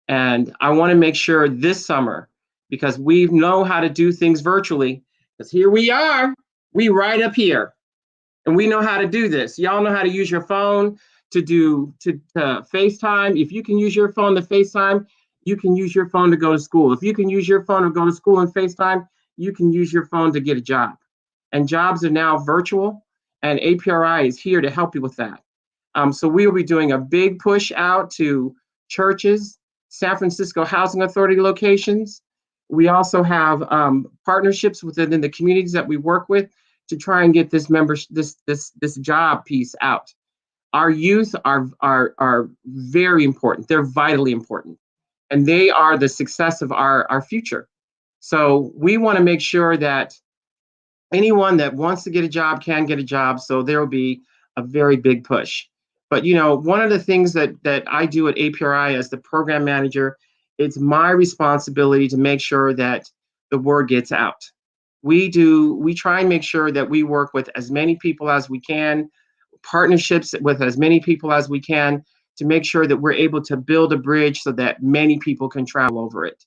And I want to make sure this summer, because we know how to do things virtually, because here we are, we right up here. And we know how to do this. Y'all know how to use your phone to FaceTime. If you can use your phone to FaceTime, you can use your phone to go to school. If you can use your phone to go to school and FaceTime, you can use your phone to get a job. And jobs are now virtual, and APRI is here to help you with that. So we will be doing a big push out to churches, San Francisco Housing Authority locations. We also have partnerships within the communities that we work with to try and get this job piece out. Our youth are very important. They're vitally important. And they are the success of our future. So we want to make sure that anyone that wants to get a job can get a job. So there will be a very big push. But, one of the things that I do at APRI as the program manager, it's my responsibility to make sure that the word gets out. We try and make sure that we work with as many people as we can, partnerships with as many people as we can, to make sure that we're able to build a bridge so that many people can travel over it.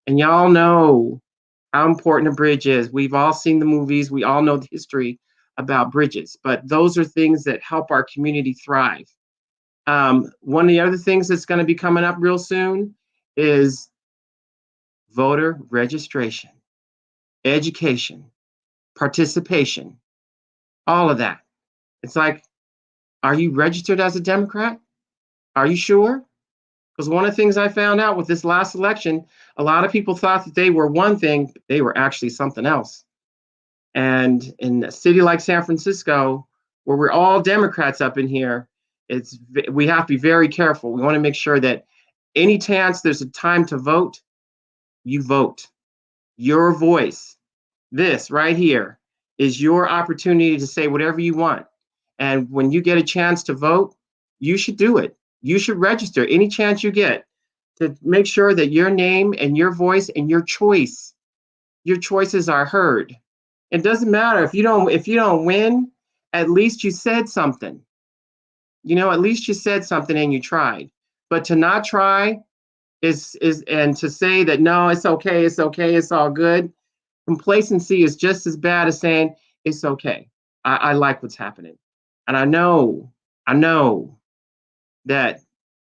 And y'all know how important a bridge is. We've all seen the movies. We all know the history about bridges, but those are things that help our community thrive. One of the other things that's going to be coming up real soon is voter registration, education, participation, all of that. It's like, are you registered as a Democrat? Are you sure? Because one of the things I found out with this last election, a lot of people thought that they were one thing, but they were actually something else. And in a city like San Francisco, where we're all Democrats up in here, we have to be very careful. We want to make sure that any chance there's a time to vote, you vote. Your voice, this right here, is your opportunity to say whatever you want. And when you get a chance to vote, you should do it. You should register any chance you get to make sure that your name and your voice and your choices are heard. It doesn't matter if you don't win, at least you said something. At least you said something and you tried. But to not try is and to say that no, it's okay, it's all good. Complacency is just as bad as saying it's okay. I like what's happening. And I know that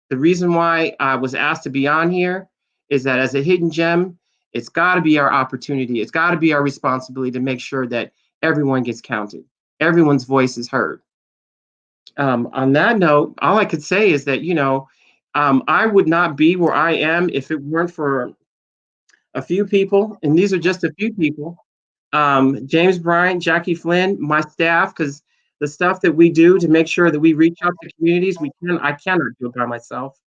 the reason why I was asked to be on here is that as a hidden gem, it's got to be our opportunity. It's got to be our responsibility to make sure that everyone gets counted. Everyone's voice is heard. On that note, all I could say is that, I would not be where I am if it weren't for a few people, and these are just a few people. James Bryant, Jackie Flynn, my staff, because the stuff that we do to make sure that we reach out to communities, I cannot do it by myself.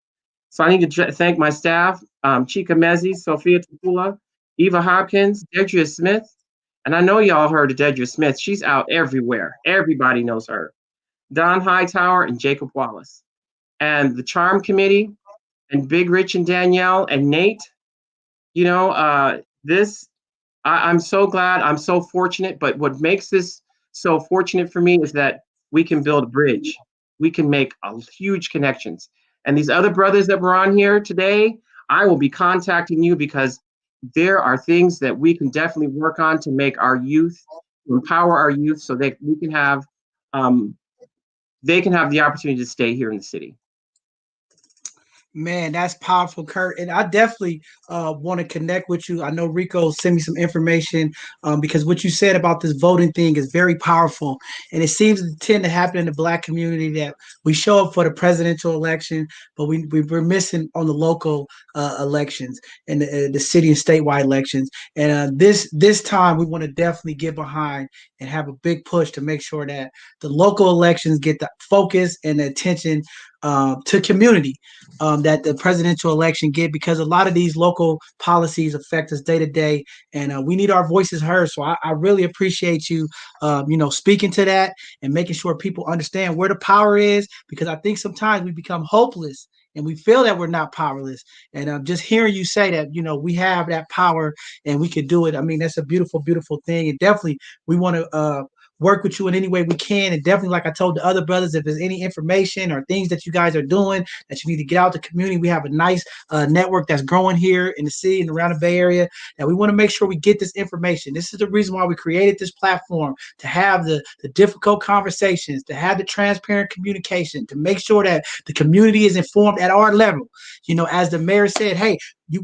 So I need to thank my staff, Chika Mezzi, Sophia Tapula, Eva Hopkins, Dedria Smith. And I know y'all heard of Dedria Smith. She's out everywhere. Everybody knows her. Don Hightower and Jacob Wallace. And the Charm Committee and Big Rich and Danielle and Nate. I'm so glad, I'm so fortunate, but what makes this so fortunate for me is that we can build a bridge. We can make huge connections. And these other brothers that were on here today, I will be contacting you because there are things that we can definitely work on to make our youth, to empower our youth so that we can have, they can have the opportunity to stay here in the city. Man, that's powerful, Kurt. And I definitely want to connect with you. I know Rico sent me some information because what you said about this voting thing is very powerful. And it seems to tend to happen in the Black community that we show up for the presidential election, but we're missing on the local elections and the city and statewide elections. And this time we want to definitely get behind and have a big push to make sure that the local elections get the focus and the attention to community that the presidential election get, because a lot of these local policies affect us day to day, and we need our voices heard. So I really appreciate you, speaking to that and making sure people understand where the power is, because I think sometimes we become hopeless and we feel that we're not powerless. And just hearing you say that, we have that power and we can do it. I mean, that's a beautiful, beautiful thing. And definitely we want to work with you in any way we can. And definitely, like I told the other brothers, if there's any information or things that you guys are doing that you need to get out to the community, we have a nice network that's growing here in the city and around the Bay Area. And we want to make sure we get this information. This is the reason why we created this platform, to have the difficult conversations, to have the transparent communication, to make sure that the community is informed at our level. As the mayor said, hey,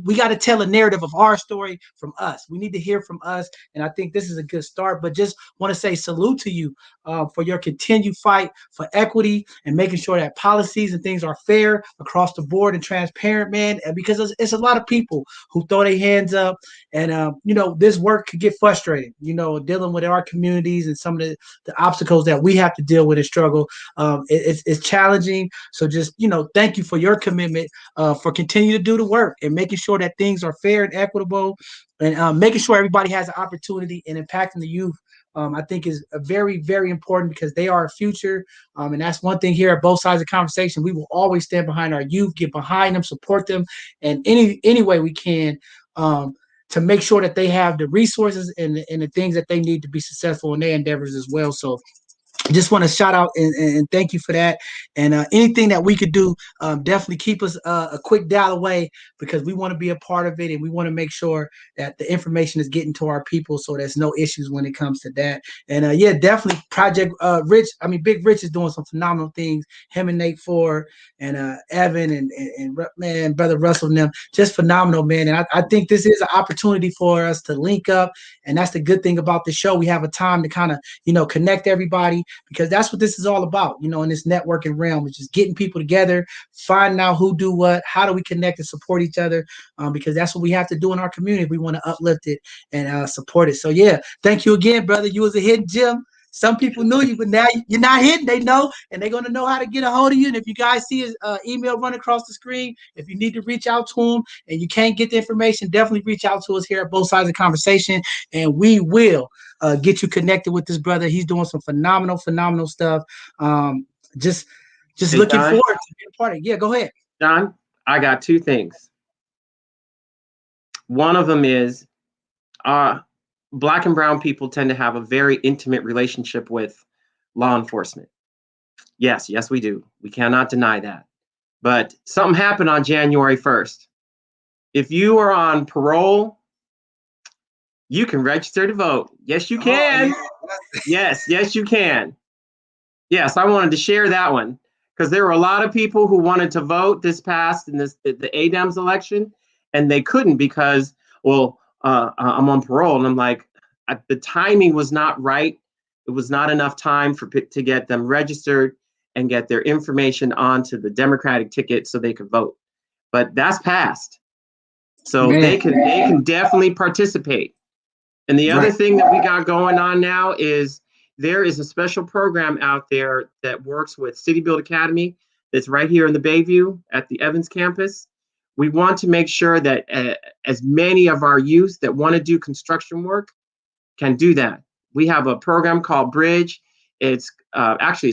we got to tell a narrative of our story from us. We need to hear from us. And I think this is a good start. But just want to say salute to you for your continued fight for equity and making sure that policies and things are fair across the board and transparent, man. Because it's a lot of people who throw their hands up, and this work could get frustrating. Dealing with our communities and some of the obstacles that we have to deal with and struggle. It's challenging. So just thank you for your commitment for continuing to do the work and making sure that things are fair and equitable, and making sure everybody has an opportunity and impacting the youth. I think is a very, very important, because they are our future. And that's one thing here at both sides of the conversation. We will always stand behind our youth, get behind them, support them, and any way we can to make sure that they have the resources and the things that they need to be successful in their endeavors as well. So just want to shout out and thank you for that. And anything that we could do, definitely keep us a quick dial away, because we want to be a part of it, and we want to make sure that the information is getting to our people, so there's no issues when it comes to that. And yeah, definitely Project Big Rich is doing some phenomenal things. Him and Nate Ford and Evan and man, brother Russell and them, just phenomenal, man. And I think this is an opportunity for us to link up, and that's the good thing about the show. We have a time to kind of connect everybody, because that's what this is all about, in this networking realm, is just getting people together, finding out who do what, how do we connect and support each other, because that's what we have to do in our community if we want to uplift it and support it. So yeah, thank you again, brother. You was a hidden gem. Some people knew you, but now you're not hidden. They know, and they're going to know how to get a hold of you. And if you guys see his email run across the screen, if you need to reach out to him and you can't get the information, definitely reach out to us here at Both Sides of the Conversation, and we will get you connected with this brother. He's doing some phenomenal stuff. Just Hey, looking John, forward to being a part of it. Yeah, go ahead. John, I got two things. One of them is Black and brown people tend to have a very intimate relationship with law enforcement. Yes, we do. We cannot deny that. But something happened on January 1st. If you are on parole, you can register to vote. Yes, you can. Yes, you can. Yes, I wanted to share that one, because there were a lot of people who wanted to vote this past in the ADAMS election, and they couldn't because, I'm on parole. And I'm like, the timing was not right. It was not enough time to get them registered and get their information onto the Democratic ticket so they could vote. But that's passed. So they can definitely participate. And the other thing that we got going on now is there is a special program out there that works with City Build Academy that's right here in the Bayview at the Evans campus. We want to make sure that as many of our youth that want to do construction work can do that. We have a program called Bridge. It's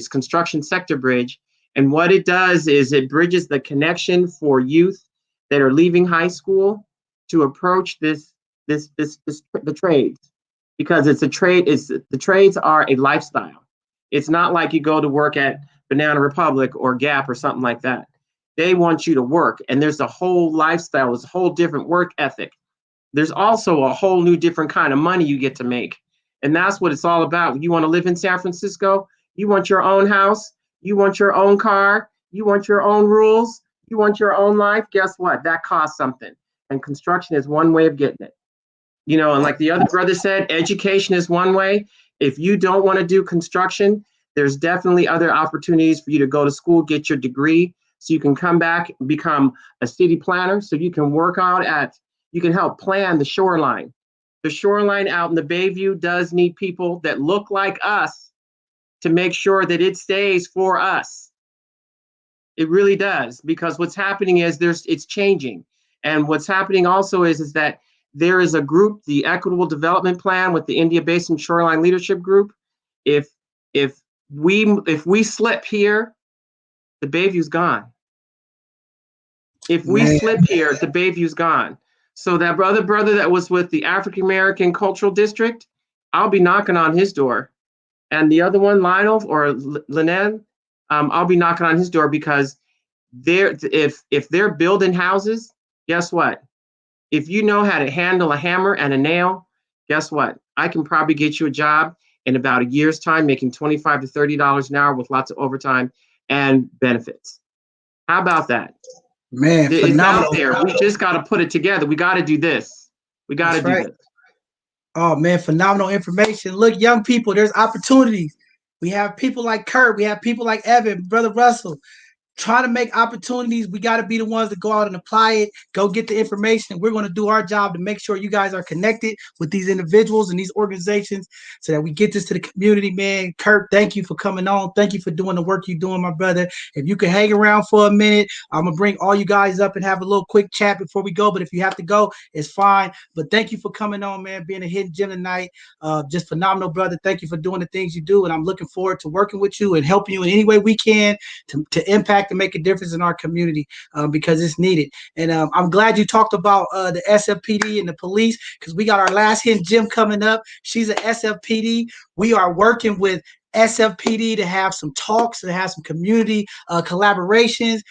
Construction Sector Bridge. And what it does is it bridges the connection for youth that are leaving high school to approach the trades, because it's a trade. The trades are a lifestyle. It's not like you go to work at Banana Republic or Gap or something like that. They want you to work, and there's a whole lifestyle. There's a whole different work ethic. There's also a whole new different kind of money you get to make, and that's what it's all about. You want to live in San Francisco? You want your own house? You want your own car? You want your own rules? You want your own life? Guess what? That costs something, and construction is one way of getting it. And like the other brother said, education is one way. If you don't want to do construction, there's definitely other opportunities for you to go to school, get your degree, so you can come back and become a city planner, so you can you can help plan the shoreline. The shoreline out in the Bayview does need people that look like us to make sure that it stays for us. It really does, because what's happening is it's changing. And what's happening also is that there is a group, the Equitable Development Plan with the India Basin Shoreline Leadership Group. If we slip here, the Bayview's gone. If we slip here, the Bayview's gone. So that brother that was with the African American Cultural District, I'll be knocking on his door. And the other one, Lionel or Linnen, I'll be knocking on his door, because if they're building houses, guess what? If you know how to handle a hammer and a nail, guess what? I can probably get you a job in about a year's time, making $25 to $30 an hour with lots of overtime and benefits. How about that? Man, it's phenomenal. out there. We just got to put it together. We got to do this. We got to do this. Oh man, phenomenal information. Look, young people, there's opportunities. We have people like Kurt. We have people like Evan, brother Russell. Trying to make opportunities. We got to be the ones to go out and apply it, go get the information. We're going to do our job to make sure you guys are connected with these individuals and these organizations so that we get this to the community, man. Kurt, thank you for coming on. Thank you for doing the work you're doing, my brother. If you can hang around for a minute, I'm going to bring all you guys up and have a little quick chat before we go. But if you have to go, it's fine. But thank you for coming on, man, being a hidden gem tonight. Just phenomenal, brother. Thank you for doing the things you do. And I'm looking forward to working with you and helping you in any way we can to impact to make a difference in our community, because it's needed. And I'm glad you talked about the SFPD and the police, because we got our last hidden gem coming up. She's an SFPD. We are working with SFPD to have some talks, to have some community collaborations,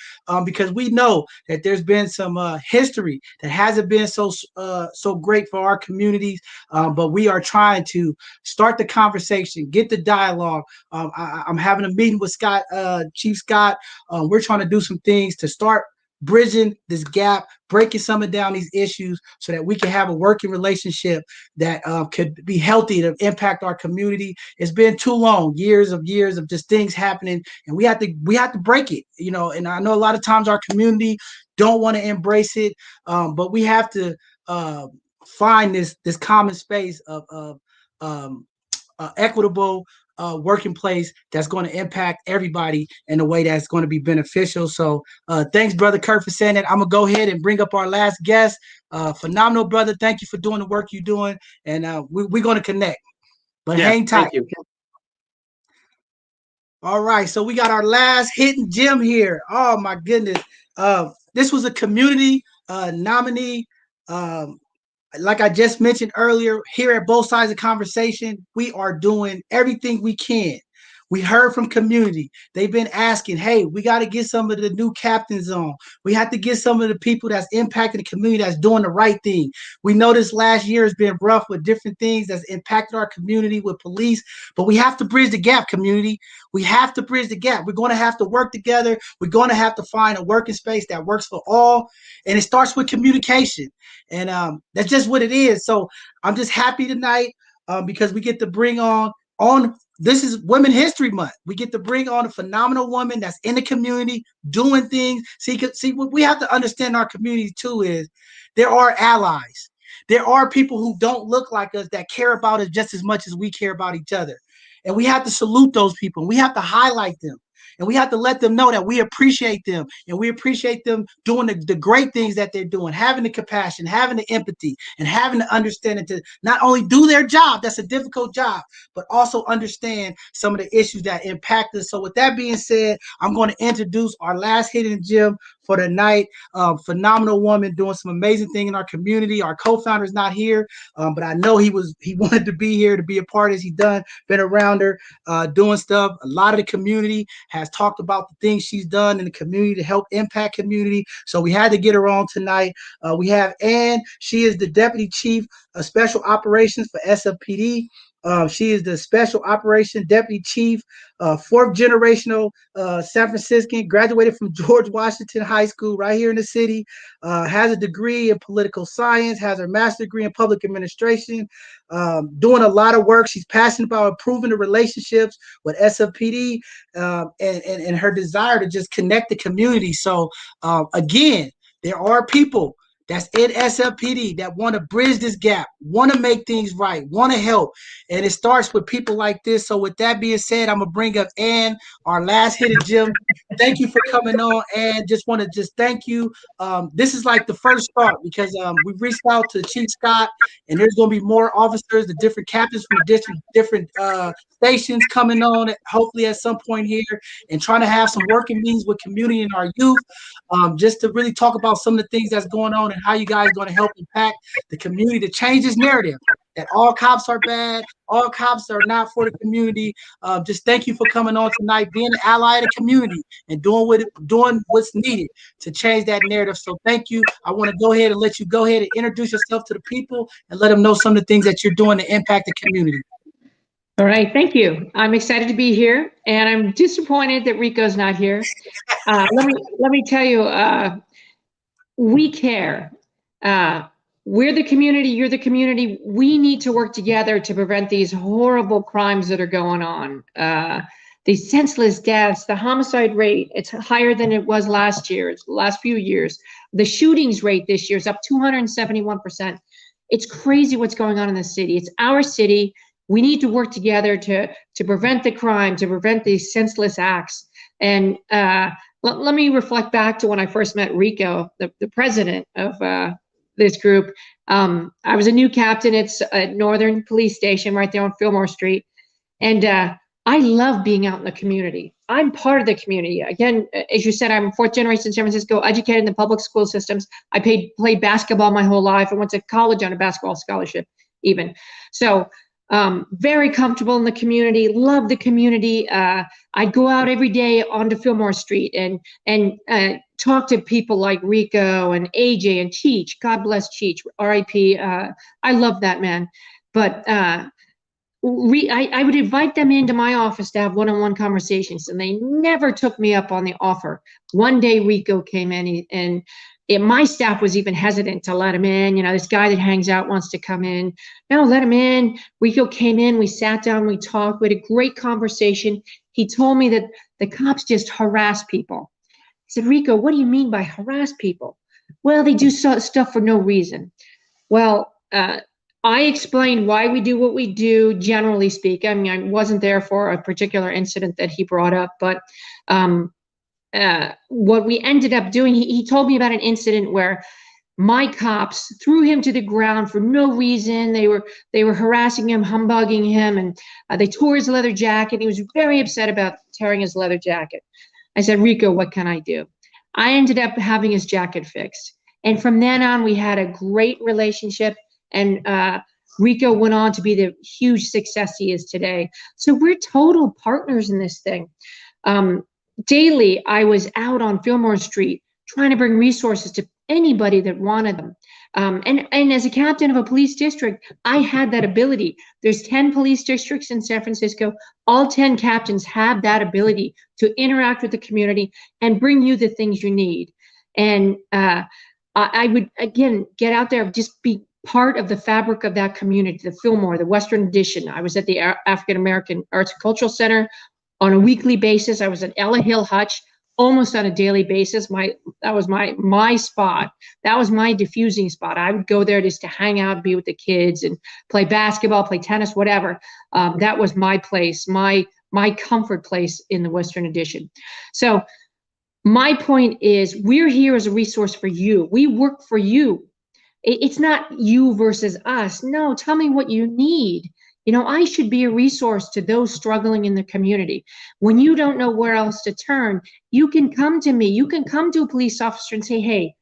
because we know that there's been some history that hasn't been so great for our communities, but we are trying to start the conversation, get the dialogue. I'm having a meeting with Scott, Chief Scott. We're trying to do some things to start bridging this gap, breaking some of down these issues so that we can have a working relationship that could be healthy to impact our community. It's been too long, years of just things happening, and we have to break it, you know. And I know a lot of times our community don't want to embrace it, but we have to find this common space of equitable working place that's going to impact everybody in a way that's going to be beneficial. So thanks, Brother Kurt, for saying that. I'm going to go ahead and bring up our last guest. Phenomenal, brother. Thank you for doing the work you're doing. And we're going to connect. But Yeah, hang tight. thank you. All right. So we got our last hidden gem here. Oh, my goodness. This was a community nominee. Like I just mentioned earlier, here at Both Sides of Conversation, we are doing everything we can. We heard from community. They've been asking, hey, we got to get some of the new captains on. We have to get some of the people that's impacting the community, that's doing the right thing. We know this last year has been rough with different things that's impacted our community with police, but we have to bridge the gap, community. We have to bridge the gap. We're going to have to work together. We're going to have to find a working space that works for all. And it starts with communication. And that's just what it is. So I'm just happy tonight because we get to bring on this is Women History Month. We get to bring on a phenomenal woman that's in the community doing things. See, what we have to understand in our community too is there are allies. There are people who don't look like us that care about us just as much as we care about each other. And we have to salute those people. We have to highlight them. And we have to let them know that we appreciate them, and we appreciate them doing the great things that they're doing, having the compassion, having the empathy, and having the understanding to not only do their job, that's a difficult job, but also understand some of the issues that impact us. So with that being said, I'm going to introduce our last hidden gem for the night. Phenomenal woman doing some amazing thing in our community. Our co-founder is not here, but I know he wanted to be here to be a part as he done, been around her, doing stuff. A lot of the community has talked about the things she's done in the community to help impact community. So we had to get her on tonight. We have Ann. She is the Deputy Chief of Special Operations for SFPD. She is the Special Operation Deputy Chief, fourth generational San Franciscan, graduated from George Washington High School right here in the city, has a degree in political science, has her master's degree in public administration, doing a lot of work. She's passionate about improving the relationships with SFPD and her desire to just connect the community. So again, there are people that's in SFPD that want to bridge this gap, want to make things right, want to help. And it starts with people like this. So with that being said, I'm going to bring up Ann, our last hidden gem. Thank you for coming on, Ann. Just want to thank you. This is like the first start because we reached out to Chief Scott, and there's going to be more officers, the different captains from the different stations coming on, hopefully at some point here, and trying to have some working meetings with community and our youth, just to really talk about some of the things that's going on and how you guys are going to help impact the community to change this narrative that all cops are bad, all cops are not for the community. Just thank you for coming on tonight, being an ally of the community and doing what's needed to change that narrative. So thank you. I want to go ahead and let you go ahead and introduce yourself to the people and let them know some of the things that you're doing to impact the community. All right, thank you. I'm excited to be here, and I'm disappointed that Rico's not here. Let me tell you, we care. We're the community, you're the community. We need to work together to prevent these horrible crimes that are going on. These senseless deaths, the homicide rate, it's higher than it was last year, it's the last few years. The shootings rate this year is up 271%. It's crazy what's going on in the city. It's our city. We need to work together to prevent the crime, to prevent these senseless acts. And let me reflect back to when I first met Rico, the president of this group. I was a new captain at Northern Police Station right there on Fillmore Street. And I love being out in the community. I'm part of the community. Again, as you said, I'm fourth generation San Francisco, educated in the public school systems. I played basketball my whole life. I went to college on a basketball scholarship even. So Very comfortable in the community, love the community. I'd go out every day onto Fillmore Street and talk to people like Rico and AJ and Cheech. God bless Cheech, R.I.P. I love that man. But I would invite them into my office to have one-on-one conversations, and they never took me up on the offer. One day Rico came in, and my staff was even hesitant to let him in. You know, this guy that hangs out wants to come in. No, let him in. Rico came in, we sat down, we talked, we had a great conversation. He told me that the cops just harass people. I said, Rico, what do you mean by harass people? Well, they do stuff for no reason. Well, I explained why we do what we do, generally speaking. I mean, I wasn't there for a particular incident that he brought up, but what we ended up doing, he told me about an incident where my cops threw him to the ground for no reason. They were harassing him, humbugging him, and they tore his leather jacket. He was very upset about tearing his leather jacket. I said, Rico, what can I do? I ended up having his jacket fixed. And from then on, we had a great relationship. And Rico went on to be the huge success he is today. So we're total partners in this thing. Daily, I was out on Fillmore Street trying to bring resources to anybody that wanted them. And as a captain of a police district, I had that ability. There's 10 police districts in San Francisco. All 10 captains have that ability to interact with the community and bring you the things you need. And I would, again, get out there, just be part of the fabric of that community, the Fillmore, the Western Addition. I was at the African American Arts and Cultural Center on a weekly basis. I was at Ella Hill Hutch almost on a daily basis. That was my spot. That was my diffusing spot. I would go there just to hang out, be with the kids, and play basketball, play tennis, whatever. That was my place, my comfort place in the Western Addition. So my point is, we're here as a resource for you. We work for you. It's not you versus us. No, tell me what you need. You know, I should be a resource to those struggling in the community. When you don't know where else to turn, you can come to me. You can come to a police officer and say, hey,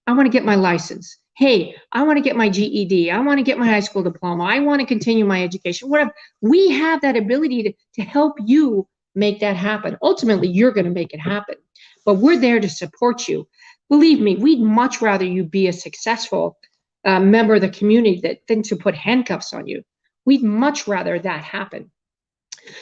I want to get my license. Hey, I want to get my GED. I want to get my high school diploma. I want to continue my education, whatever. We have that ability to help you make that happen. Ultimately, you're going to make it happen. But we're there to support you. Believe me, we'd much rather you be a successful member of the community than to put handcuffs on you. We'd much rather that happen.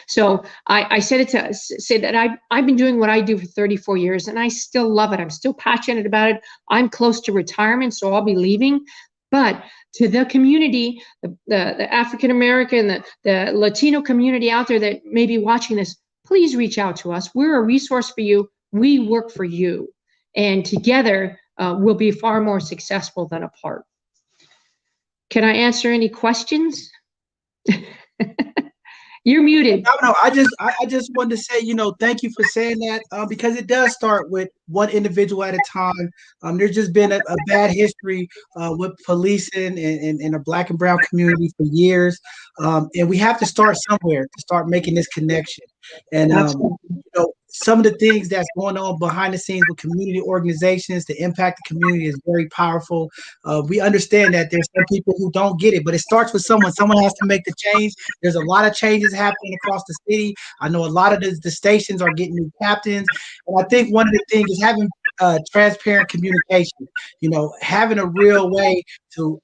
So I said it to say that I've been doing what I do for 34 years, and I still love it. I'm still passionate about it. I'm close to retirement, so I'll be leaving. But to the community, the African American, the Latino community out there that may be watching this, please reach out to us. We're a resource for you. We work for you. And together, we'll be far more successful than apart. Can I answer any questions? You're muted. No, I just wanted to say, thank you for saying that, because it does start with one individual at a time. There's just been a bad history with policing in the Black and brown community for years, and we have to start somewhere to start making this connection. And some of the things that's going on behind the scenes with community organizations to impact the community is very powerful. We understand that there's some people who don't get it, but it starts with someone. Someone has to make the change. There's a lot of changes happening across the city. I know a lot of the stations are getting new captains. And I think one of the things is having transparent communication, having a real way to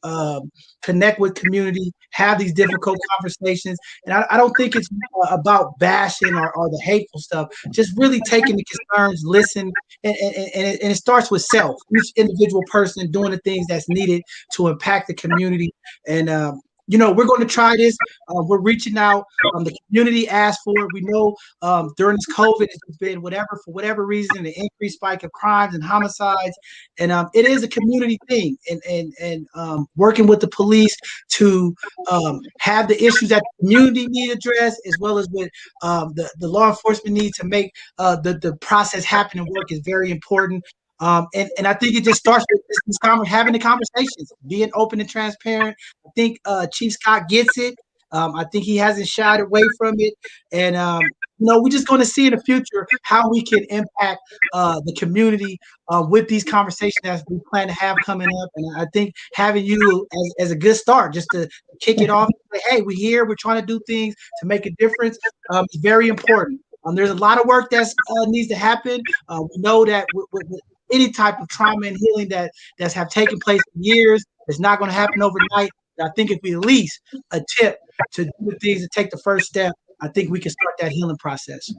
connect with community, have these difficult conversations. And I don't think it's about bashing or the hateful stuff, just really taking the concerns, listen, and it starts with self, each individual person doing the things that's needed to impact the community. And we're going to try this. We're reaching out. The community asked for it. We know during this COVID, it's been for whatever reason, an increased spike of crimes and homicides. And it is a community thing. And working with the police to have the issues that the community need addressed, as well as with the law enforcement need to make the process happen and work, is very important. And I think it just starts with this having the conversations, being open and transparent. I think Chief Scott gets it. I think he hasn't shied away from it. And we're just going to see in the future how we can impact the community with these conversations that we plan to have coming up. And I think having you as a good start, just to kick it off, say, hey, we're here, we're trying to do things to make a difference, is very important. There's a lot of work that needs to happen. We know that with any type of trauma and healing that's have taken place for years, it's not going to happen overnight. I think if we at least attempt to do things to take the first step, I think we can start that healing process.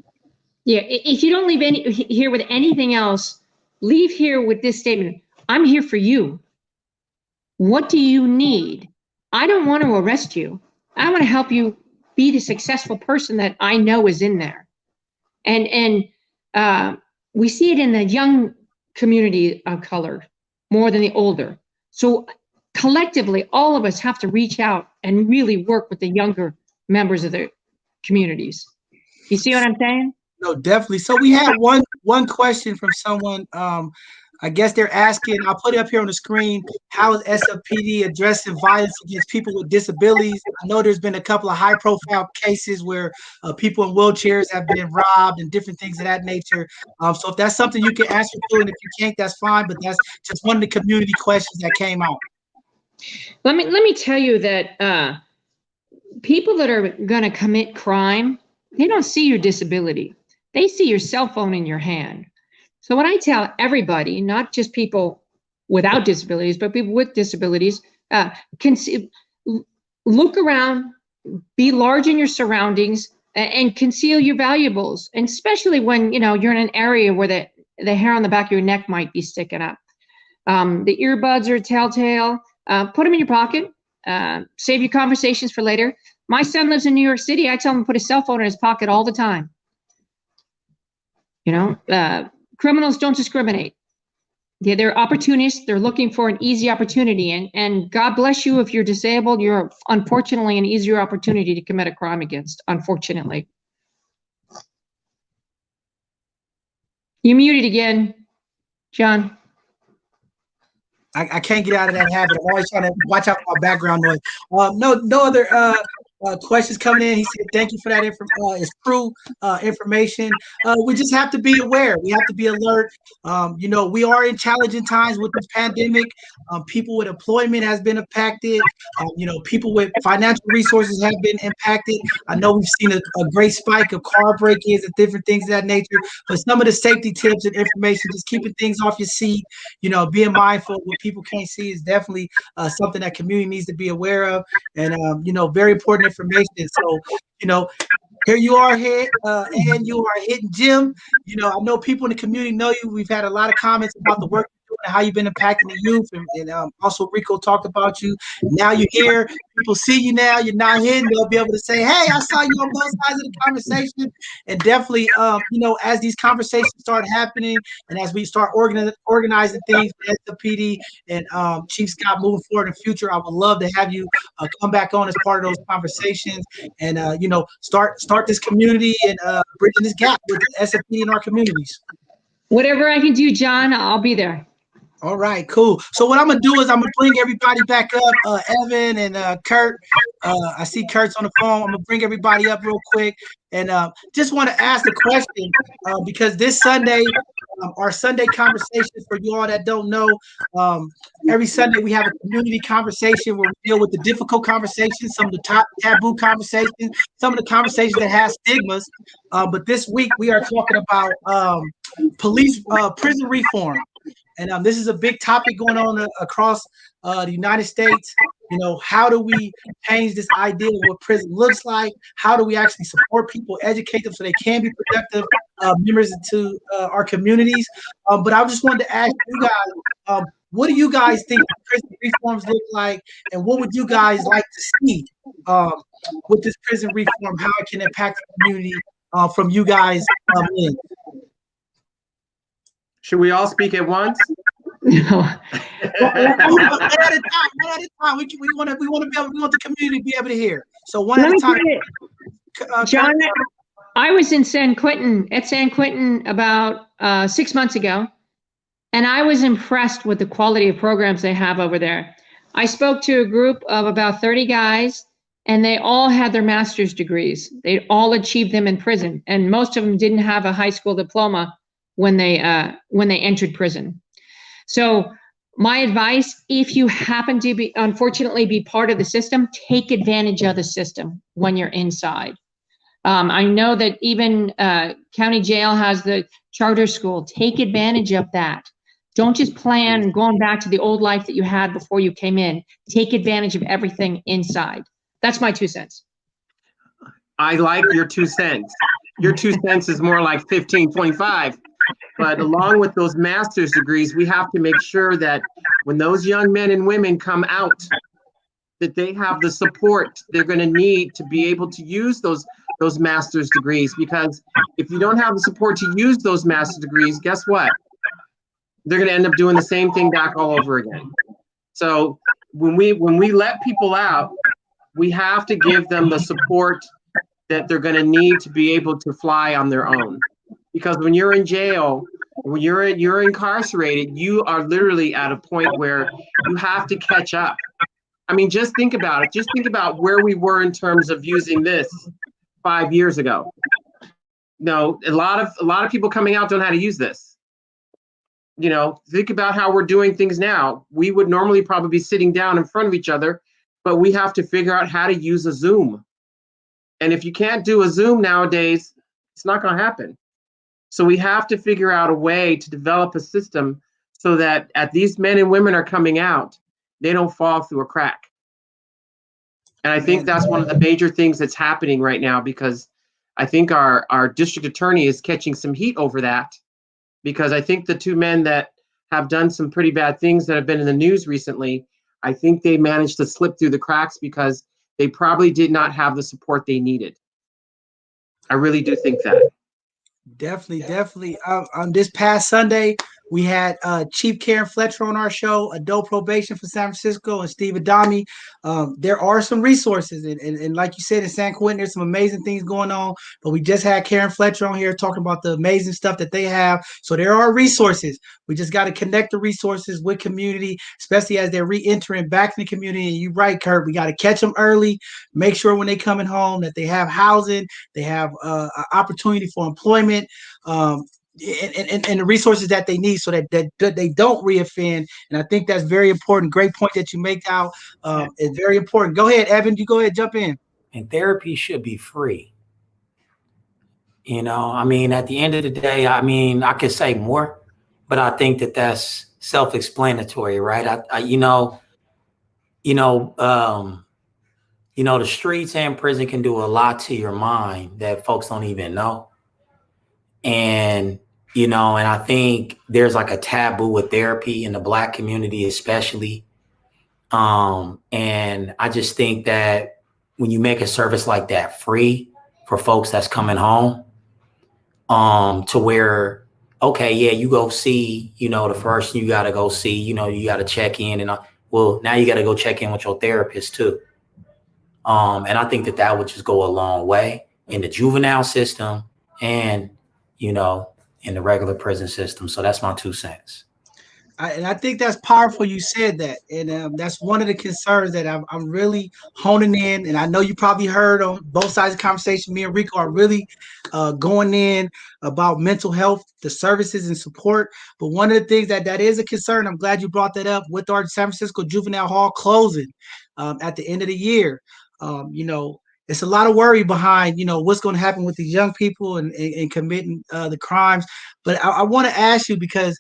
Yeah, if you don't leave here with anything else, leave here with this statement. I'm here for you. What do you need? I don't want to arrest you. I want to help you be the successful person that I know is in there. And we see it in the young community of color more than the older. So collectively, all of us have to reach out and really work with the younger members of the communities. You see what I'm saying? No, definitely. So we had one question from someone. I guess they're asking, I'll put it up here on the screen, how is SFPD addressing violence against people with disabilities? I know there's been a couple of high-profile cases where people in wheelchairs have been robbed and different things of that nature. So if that's something you can answer to, and if you can't, that's fine, but that's just one of the community questions that came out. Let me tell you that people that are going to commit crime, they don't see your disability. They see your cell phone in your hand. So what I tell everybody, not just people without disabilities, but people with disabilities, look around, be large in your surroundings, and conceal your valuables. And especially when you're in an area where the hair on the back of your neck might be sticking up. The earbuds are telltale. Put them in your pocket. Save your conversations for later. My son lives in New York City. I tell him to put his cell phone in his pocket all the time. Criminals don't discriminate. They're opportunists. They're looking for an easy opportunity. And God bless you if you're disabled. You're unfortunately an easier opportunity to commit a crime against, unfortunately. You muted again, John. I can't get out of that habit. I'm always trying to watch out for my background noise. No other questions coming in. He said, thank you for that it's true information. We just have to be aware. We have to be alert. We are in challenging times with this pandemic. People with employment has been impacted. People with financial resources have been impacted. I know we've seen a great spike of car break-ins and different things of that nature. But some of the safety tips and information, just keeping things off your seat, being mindful of what people can't see is definitely something that community needs to be aware of. And, very important information. So, here you are here, and you are hitting Jim. I know people in the community know you. We've had a lot of comments about the work you're doing and how you've been impacting the youth. And also Rico talked about you. Now you're here. People see you now. You're not hidden. They'll be able to say, hey, I saw you on both sides of the conversation. And definitely, as these conversations start happening and as we start organizing things for SFPD and Chief Scott moving forward in the future, I would love to have you come back on as part of those conversations and, start this community and bridging this gap with the SFPD in our communities. Whatever I can do, John, I'll be there. All right, cool. So what I'm gonna do is I'm gonna bring everybody back up, Evan and Kurt. I see Kurt's on the phone. I'm gonna bring everybody up real quick and just want to ask a question because this Sunday, our Sunday conversation for you all that don't know, every Sunday we have a community conversation where we deal with the difficult conversations, some of the top taboo conversations, some of the conversations that have stigmas. But this week we are talking about prison reform. And this is a big topic going on across the United States. How do we change this idea of what prison looks like? How do we actually support people, educate them so they can be productive members into our communities? But I just wanted to ask you guys, what do you guys think prison reforms look like? And what would you guys like to see with this prison reform, how it can impact the community from you guys in? Should we all speak at once? No. One at a time. We want the community to be able to hear. So one at a time. John, I was in San Quentin about 6 months ago, and I was impressed with the quality of programs they have over there. I spoke to a group of about 30 guys, and they all had their master's degrees. They all achieved them in prison, and most of them didn't have a high school diploma when they entered prison. So my advice, if you happen to be, unfortunately, be part of the system, take advantage of the system when you're inside. I know that even county jail has the charter school. Take advantage of that. Don't just plan going back to the old life that you had before you came in. Take advantage of everything inside. That's my 2 cents. I like your 2 cents. Your 2 cents is more like 15, 25. But along with those master's degrees, we have to make sure that when those young men and women come out, that they have the support they're going to need to be able to use those master's degrees. Because if you don't have the support to use those master's degrees, guess what? They're going to end up doing the same thing back all over again. So when we let people out, we have to give them the support that they're going to need to be able to fly on their own. Because when you're in jail, when you're incarcerated, you are literally at a point where you have to catch up. I mean, just think about it. Just think about where we were in terms of using this 5 years ago. No, a lot of people coming out don't know how to use this. You know, think about how we're doing things now. We would normally probably be sitting down in front of each other, but we have to figure out how to use a Zoom. And if you can't do a Zoom nowadays, it's not going to happen. So we have to figure out a way to develop a system so that as these men and women are coming out, they don't fall through a crack. And I think that's one of the major things that's happening right now, because I think our district attorney is catching some heat over that, because I think the 2 men that have done some pretty bad things that have been in the news recently, I think they managed to slip through the cracks because they probably did not have the support they needed. I really do think that. Definitely. On this past Sunday, we had Chief Karen Fletcher on our show, adult probation for San Francisco, and Steve Adami. There are some resources, and like you said, in San Quentin, there's some amazing things going on. But we just had Karen Fletcher on here talking about the amazing stuff that they have. So there are resources. We just got to connect the resources with community, especially as they're re-entering back in the community. And you're right, Kurt. We got to catch them early. Make sure when they coming home that they have housing, they have an opportunity for employment. And the resources that they need so that they don't reoffend. And I think that's very important. Great point that you make out. It's very important. Go ahead, Evan. You go ahead, jump in. And therapy should be free. You know, I mean, at the end of the day, I mean, I could say more, but I think that that's self-explanatory, right? The streets and prison can do a lot to your mind that folks don't even know. And and I think there's like a taboo with therapy in the Black community, especially. And I just think that when you make a service like that free for folks that's coming home, to where, okay, yeah, you go see, the first you got to go see, you got to check in, and well, now you got to go check in with your therapist too. And I think that would just go a long way in the juvenile system and, in the regular prison system. So that's my 2 cents. And I think that's powerful you said that. And that's one of the concerns that I'm really honing in. And I know you probably heard on both sides of the conversation, me and Rico are really going in about mental health, the services and support. But one of the things that is a concern, I'm glad you brought that up, with our San Francisco Juvenile Hall closing at the end of the year. It's a lot of worry behind, what's going to happen with these young people and committing the crimes. But I want to ask you, because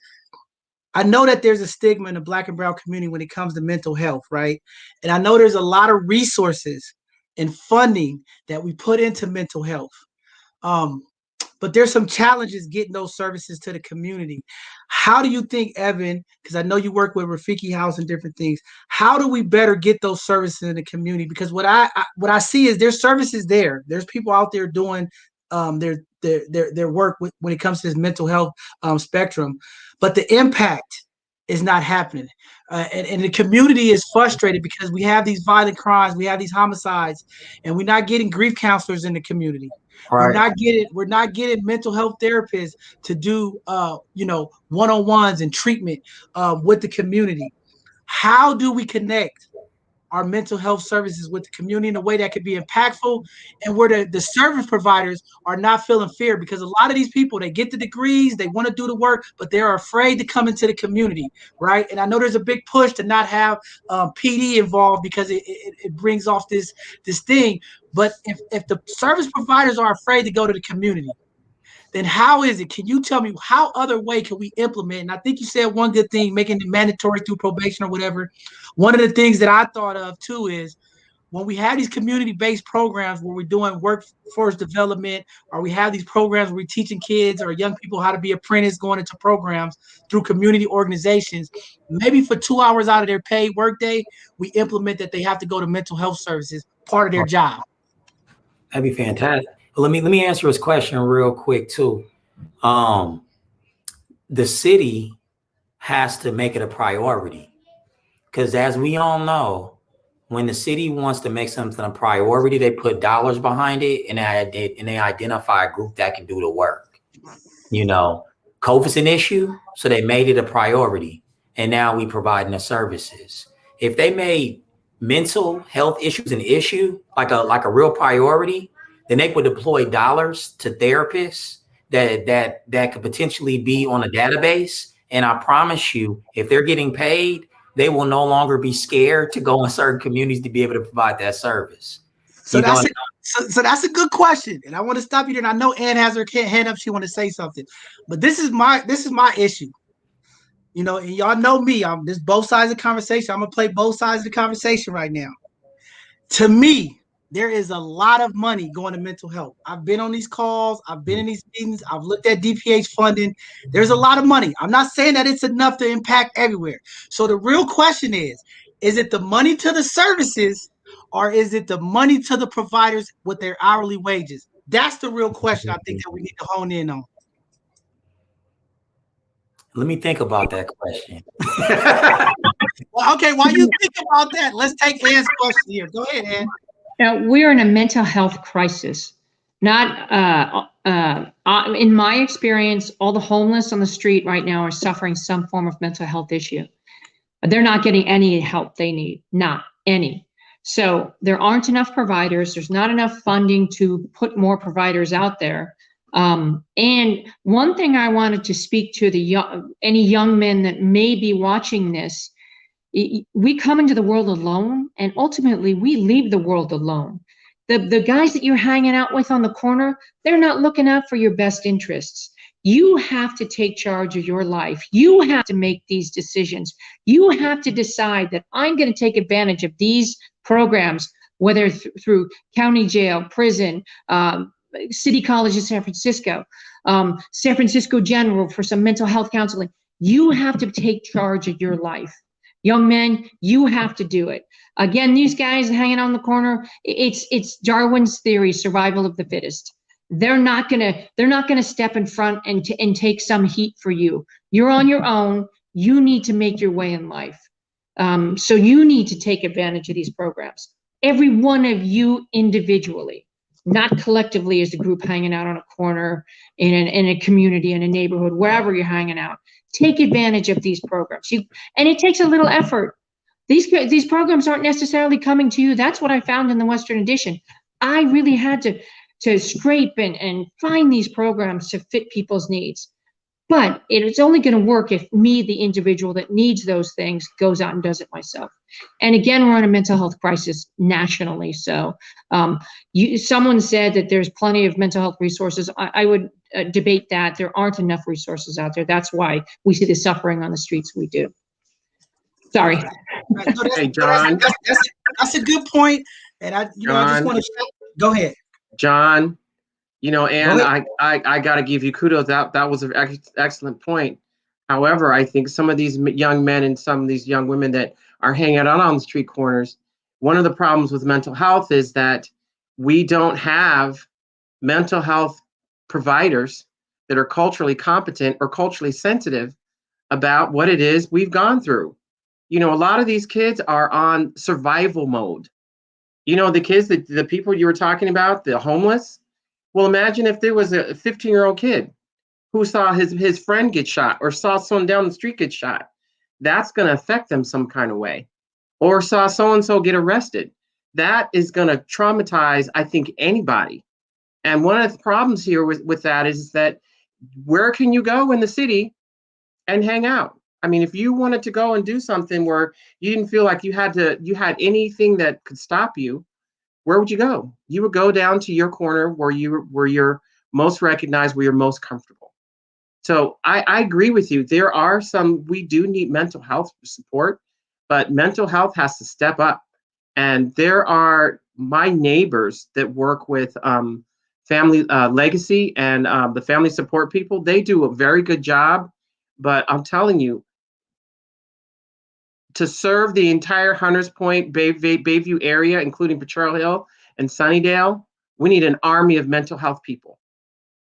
I know that there's a stigma in the Black and brown community when it comes to mental health, right? And I know there's a lot of resources and funding that we put into mental health. But there's some challenges getting those services to the community. How do you think, Evan, because I know you work with Rafiki House and different things, how do we better get those services in the community? Because what I see is there's services there. There's people out there doing their work when it comes to this mental health spectrum, but the impact is not happening. And the community is frustrated because we have these violent crimes, we have these homicides, and we're not getting grief counselors in the community. Right. We're not getting mental health therapists to do one-on-ones and treatment with the community. How do we connect our mental health services with the community in a way that could be impactful, and where the service providers are not feeling fear, because a lot of these people, they get the degrees, they want to do the work, but they're afraid to come into the community, right? And I know there's a big push to not have PD involved because it brings off this thing. But if the service providers are afraid to go to the community, then how is it? Can you tell me how other way can we implement? And I think you said one good thing, making it mandatory through probation or whatever. One of the things that I thought of too is when we have these community-based programs where we're doing workforce development, or we have these programs where we're teaching kids or young people how to be apprentices going into programs through community organizations, maybe for 2 hours out of their paid workday, we implement that they have to go to mental health services, part of their job. That'd be fantastic. But let me answer his question real quick too. The city has to make it a priority, because as we all know, when the city wants to make something a priority, they put dollars behind it, and they identify a group that can do the work. You know, COVID's an issue, so they made it a priority, and now we providing the services. If they made mental health issues an issue, like a real priority, then they would deploy dollars to therapists that could potentially be on a database. And I promise you, if they're getting paid, they will no longer be scared to go in certain communities to be able to provide that service. So that's a good question, and I want to stop you there. And I know Ann has her hand up; she want to say something, but this is my issue. You know, and y'all know me. I'm this both sides of the conversation. I'm gonna play both sides of the conversation right now. To me, there is a lot of money going to mental health. I've been on these calls, I've been in these meetings, I've looked at DPH funding. There's a lot of money. I'm not saying that it's enough to impact everywhere. So the real question is it the money to the services, or is it the money to the providers with their hourly wages? That's the real question I think that we need to hone in on. Let me think about that question. Well, okay, while you think about that, let's take Ann's question here. Go ahead, Ann. Now, we're in a mental health crisis. Not in my experience, all the homeless on the street right now are suffering some form of mental health issue. They're not getting any help they need, not any. So there aren't enough providers. There's not enough funding to put more providers out there. And one thing I wanted to speak to any young men that may be watching this. We come into the world alone, and ultimately we leave the world alone. The guys that you're hanging out with on the corner, they're not looking out for your best interests. You have to take charge of your life. You have to make these decisions. You have to decide that I'm going to take advantage of these programs, whether through county jail, prison, City College of San Francisco General for some mental health counseling. You have to take charge of your life. Young men, you have to do it. Again, these guys hanging on the corner, it's Darwin's theory, survival of the fittest. They're not gonna step in front and take some heat for you. You're on your own. You need to make your way in life. So you need to take advantage of these programs. Every one of you individually, not collectively as a group hanging out on a corner in a community, in a neighborhood, wherever you're hanging out. Take advantage of these programs. And it takes a little effort. These programs aren't necessarily coming to you. That's what I found in the Western Addition. I really had to scrape and find these programs to fit people's needs. But it's only going to work if me, the individual that needs those things, goes out and does it myself. And again, we're in a mental health crisis nationally. So someone said that there's plenty of mental health resources. I would debate that. There aren't enough resources out there. That's why we see the suffering on the streets we do. Sorry. Hey, John. That's a good point. And I just want to go ahead. John. And I got to give you kudos. That was an excellent point. However, I think some of these young men and some of these young women that are hanging out on the street corners, one of the problems with mental health is that we don't have mental health providers that are culturally competent or culturally sensitive about what it is we've gone through. A lot of these kids are on survival mode. The kids, the people you were talking about, the homeless. Well, imagine if there was a 15-year-old kid who saw his friend get shot or saw someone down the street get shot. That's going to affect them some kind of way. or saw so-and-so get arrested. That is going to traumatize, I think, anybody. And one of the problems here with that is that where can you go in the city and hang out? I mean, if you wanted to go and do something where you didn't feel like you had anything that could stop you, where would you go? You would go down to your corner where you're most recognized, where you're most comfortable. So I agree with you. We do need mental health support, but mental health has to step up. And there are my neighbors that work with family legacy and the family support people. They do a very good job, but I'm telling you, to serve the entire Hunters Point, Bayview area, including Potrero Hill and Sunnydale, we need an army of mental health people.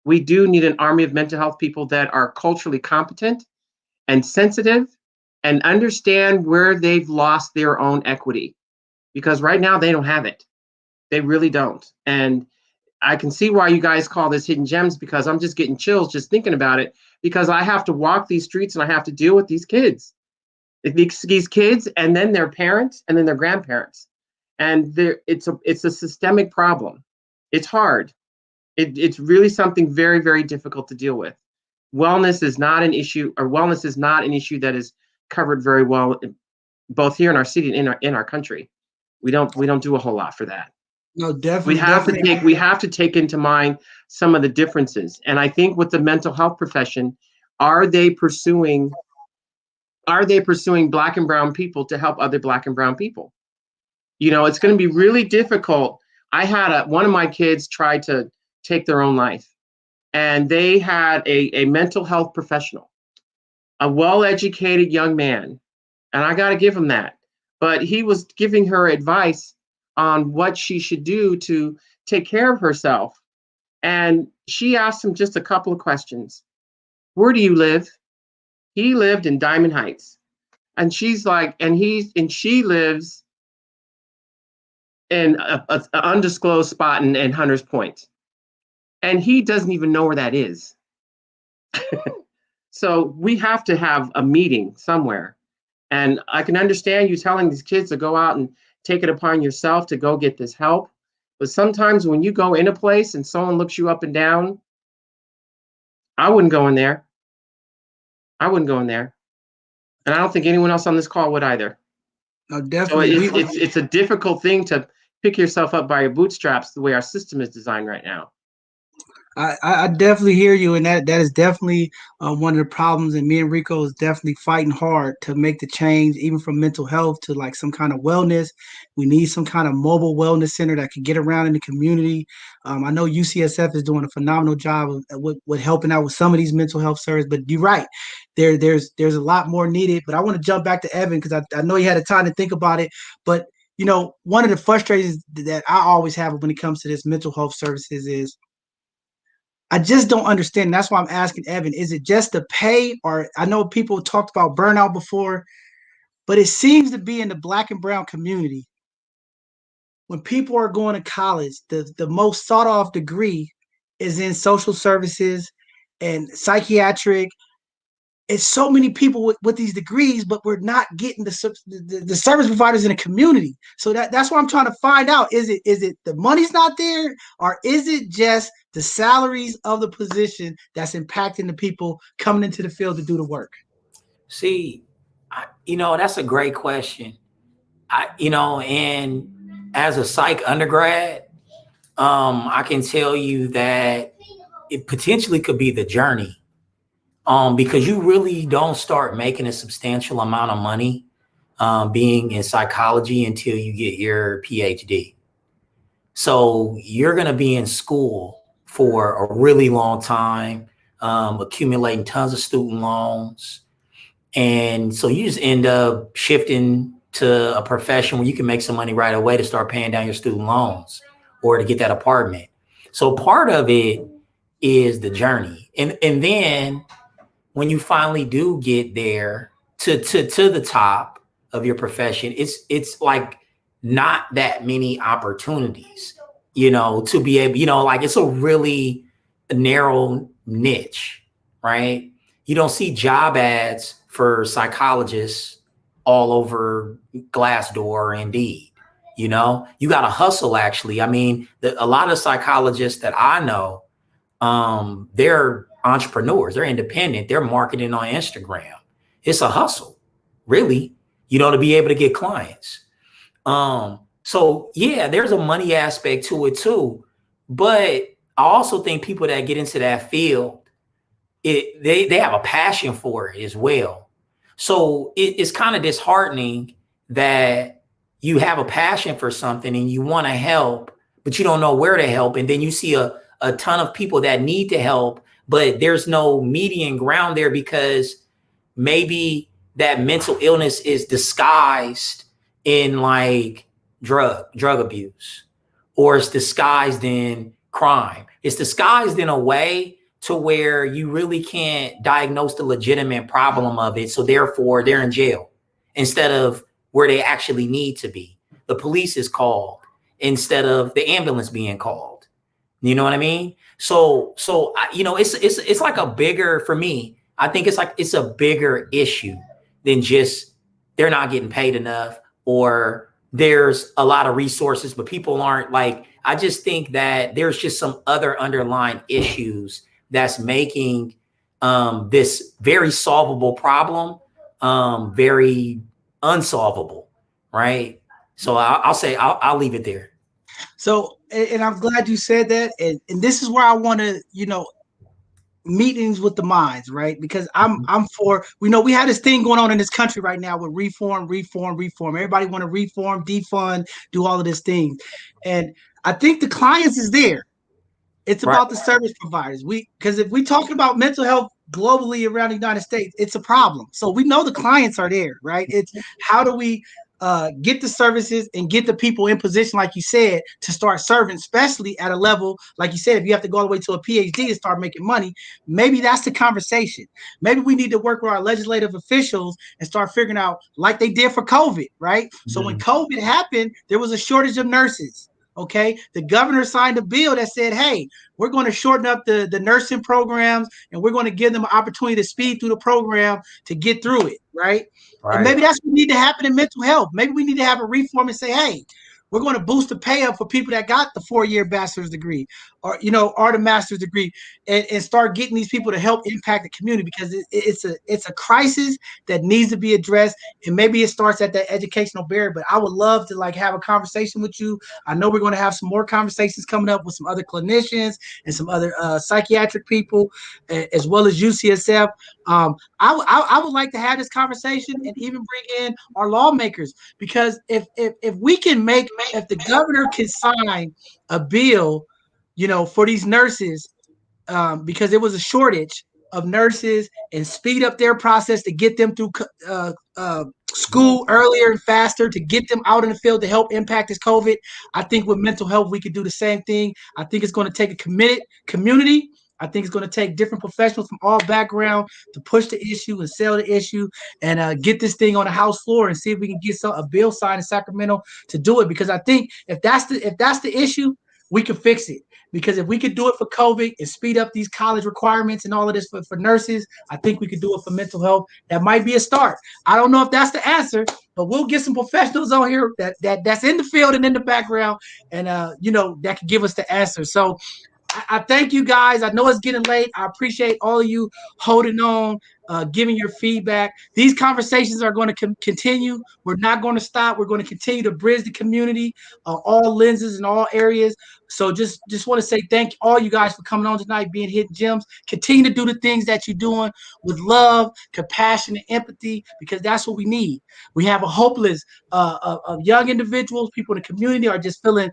We do need an army of mental health people that are culturally competent and sensitive and understand where they've lost their own equity. Because right now they don't have it. They really don't. And I can see why you guys call this hidden gems, because I'm just getting chills just thinking about it, because I have to walk these streets and I have to deal with these kids. These kids, and then their parents, and then their grandparents. And it's a systemic problem. It's hard. It's really something very, very difficult to deal with. Wellness is not an issue that is covered very well, both here in our city and in our country. We don't do a whole lot for that. No, definitely. We have to take into mind some of the differences. And I think with the mental health profession, are they pursuing Black and brown people to help other Black and brown people? You know, it's going to be really difficult. I had one of my kids try to take their own life, and they had a mental health professional, a well-educated young man, and I got to give him that. But he was giving her advice on what she should do to take care of herself. And she asked him just a couple of questions. Where do you live? He lived in Diamond Heights. And she's like, and she lives in an undisclosed spot in Hunters Point. And he doesn't even know where that is. So we have to have a meeting somewhere. And I can understand you telling these kids to go out and take it upon yourself to go get this help. But sometimes when you go in a place and someone looks you up and down, I wouldn't go in there. And I don't think anyone else on this call would either. No, definitely. So it's a difficult thing to pick yourself up by your bootstraps the way our system is designed right now. I definitely hear you, and that is definitely one of the problems. And me and Rico is definitely fighting hard to make the change, even from mental health to like some kind of wellness. We need some kind of mobile wellness center that can get around in the community. I know UCSF is doing a phenomenal job with helping out with some of these mental health services, but you're right. There's a lot more needed. But I want to jump back to Evan, because I know he had a time to think about it. But you know, one of the frustrations that I always have when it comes to this mental health services is, I just don't understand. That's why I'm asking Evan, is it just the pay? Or I know people talked about burnout before, but it seems to be in the Black and brown community. When people are going to college, the most sought off degree is in social services and psychiatric. It's so many people with these degrees, but we're not getting the service providers in the community. So that's what I'm trying to find out. Is it the money's not there, or is it just the salaries of the position that's impacting the people coming into the field to do the work? See, that's a great question. And as a psych undergrad, I can tell you that it potentially could be the journey. Because you really don't start making a substantial amount of money being in psychology until you get your PhD. So you're going to be in school for a really long time, accumulating tons of student loans. And so you just end up shifting to a profession where you can make some money right away to start paying down your student loans or to get that apartment. So part of it is the journey. And then when you finally do get there to the top of your profession, it's like not that many opportunities, to be able, like it's a really narrow niche, right? You don't see job ads for psychologists all over Glassdoor, Indeed. You know, you got to hustle. Actually, I mean, a lot of psychologists that I know, they're entrepreneurs. They're independent. They're marketing on Instagram. It's a hustle, really. You know, to be able to get clients. So yeah, there's a money aspect to it too, but I also think people that get into that field, they have a passion for it as well. So it's kind of disheartening that you have a passion for something and you want to help, but you don't know where to help. And then you see a ton of people that need to help, but there's no median ground there because maybe that mental illness is disguised in like drug abuse, or it's disguised in crime. It's disguised in a way to where you really can't diagnose the legitimate problem of it. So therefore they're in jail instead of where they actually need to be. The police is called instead of the ambulance being called. You know what I mean? So you know, it's like a bigger, for me, I think it's a bigger issue than just they're not getting paid enough or there's a lot of resources, but people aren't like, I just think that there's just some other underlying issues that's making this very solvable problem very unsolvable, right? So I'll leave it there. So, and I'm glad you said that. And this is where I want to, you know, meetings with the minds, right? Because I'm for, we know we have this thing going on in this country right now with reform. Everybody want to reform, defund, do all of this thing. And I think the clients is there. It's about the service providers. Because if we talking about mental health globally around the United States, it's a problem. So we know the clients are there, right? It's how do we get the services and get the people in position, like you said, to start serving, especially at a level, like you said, if you have to go all the way to a PhD to start making money, maybe that's the conversation. Maybe we need to work with our legislative officials and start figuring out, like they did for COVID, right? So when COVID happened, there was a shortage of nurses. Okay, the governor signed a bill that said, hey, we're going to shorten up the nursing programs and we're going to give them an opportunity to speed through the program to get through it, right? And maybe that's what needs to happen in mental health. Maybe we need to have a reform and say, hey, we're going to boost the pay up for people that got the 4-year bachelor's degree or, you know, or the master's degree and start getting these people to help impact the community because it's a crisis that needs to be addressed. And maybe it starts at that educational barrier, but I would love to like have a conversation with you. I know we're going to have some more conversations coming up with some other clinicians and some other psychiatric people as well as UCSF. I would like to have this conversation and even bring in our lawmakers because if we can if the governor can sign a bill, you know, for these nurses, because there was a shortage of nurses and speed up their process to get them through school earlier and faster to get them out in the field to help impact this COVID. I think with mental health, we could do the same thing. I think it's going to take a committed community. I think it's going to take different professionals from all backgrounds to push the issue and sell the issue and get this thing on the House floor and see if we can get a bill signed in Sacramento to do it. Because I think if that's the issue, we can fix it. Because if we could do it for COVID and speed up these college requirements and all of this for nurses, I think we could do it for mental health. That might be a start. I don't know if that's the answer, but we'll get some professionals on here that's in the field and in the background and you know, that can give us the answer. So I thank you guys. I know it's getting late. I appreciate all of you holding on, giving your feedback. These conversations are going to continue. We're not going to stop. We're going to continue to bridge the community, all lenses and all areas. So just want to say thank all you guys for coming on tonight, being Hidden Gems. Continue to do the things that you're doing with love, compassion, and empathy, because that's what we need. We have a hopeless of young individuals, people in the community are just feeling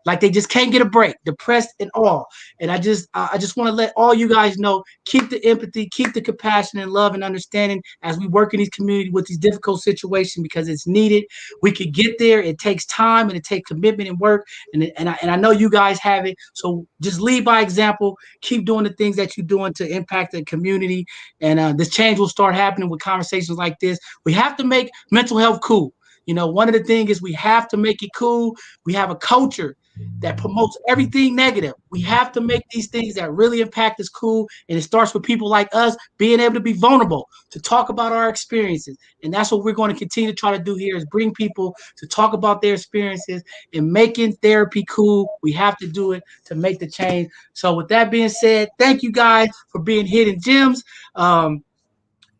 like they just can't get a break, depressed and all. And I just want to let all you guys know, keep the empathy, keep the compassion and love and understanding as we work in these communities with these difficult situations because it's needed. We could get there. It takes time and it takes commitment and work. And I know you guys have it. So just lead by example. Keep doing the things that you're doing to impact the community. And this change will start happening with conversations like this. We have to make mental health cool. You know, one of the things is we have to make it cool. We have a culture that promotes everything negative. We have to make these things that really impact us cool. And it starts with people like us being able to be vulnerable, to talk about our experiences. And that's what we're going to continue to try to do here is bring people to talk about their experiences and making therapy cool. We have to do it to make the change. So with that being said, thank you guys for being Hidden Gems.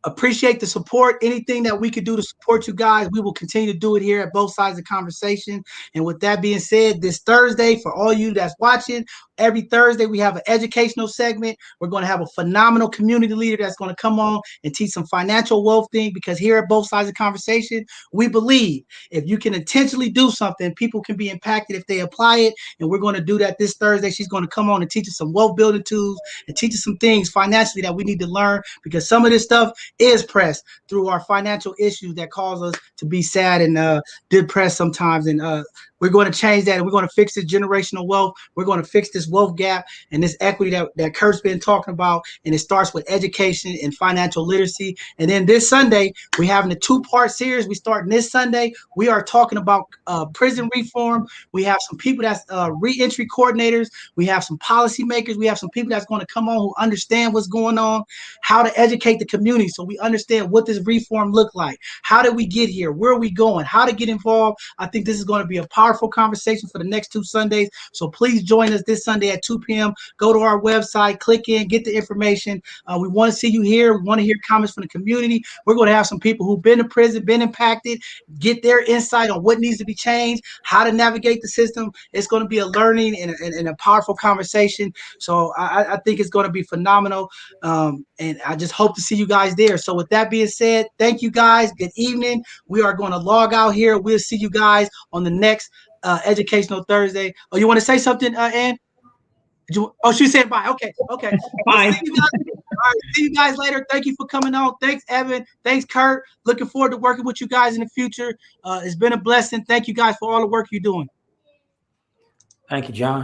Appreciate the support. Anything that we could do to support you guys, we will continue to do it here at Both Sides of Conversation. And with that being said, this Thursday, for all you that's watching, every Thursday we have an educational segment. We're going to have a phenomenal community leader that's going to come on and teach some financial wealth thing, because here at Both Sides of Conversation, we believe if you can intentionally do something, people can be impacted if they apply it. And we're going to do that this Thursday. She's going to come on and teach us some wealth building tools and teach us some things financially that we need to learn, because some of this stuff is pressed through our financial issues that cause us to be sad and depressed sometimes. And we're going to change that, and we're going to fix this generational wealth. We're going to fix this wealth gap and this equity that Kurt's been talking about. And it starts with education and financial literacy. And then this Sunday, we're having a 2-part series. We starting this Sunday. We are talking about prison reform. We have some people that's re-entry coordinators. We have some policymakers. We have some people that's going to come on who understand what's going on, how to educate the community so we understand what this reform look like. How did we get here? Where are we going? How to get involved? I think this is going to be a powerful conversation for the next 2 Sundays. So please join us this Sunday at 2 p.m. Go to our website, click in, get the information. We want to see you here. We want to hear comments from the community. We're going to have some people who've been to prison, been impacted, get their insight on what needs to be changed, how to navigate the system. It's going to be a learning and a powerful conversation. So I think it's going to be phenomenal. And I just hope to see you guys there. So with that being said, thank you guys. Good evening. We are going to log out here. We'll see you guys on the next Educational Thursday. Oh, you want to say something, Ann? She said bye. Okay. Bye. We'll see you guys. All right, see you guys later. Thank you for coming on. Thanks, Evan. Thanks, Kurt. Looking forward to working with you guys in the future. It's been a blessing. Thank you guys for all the work you're doing. Thank you, John.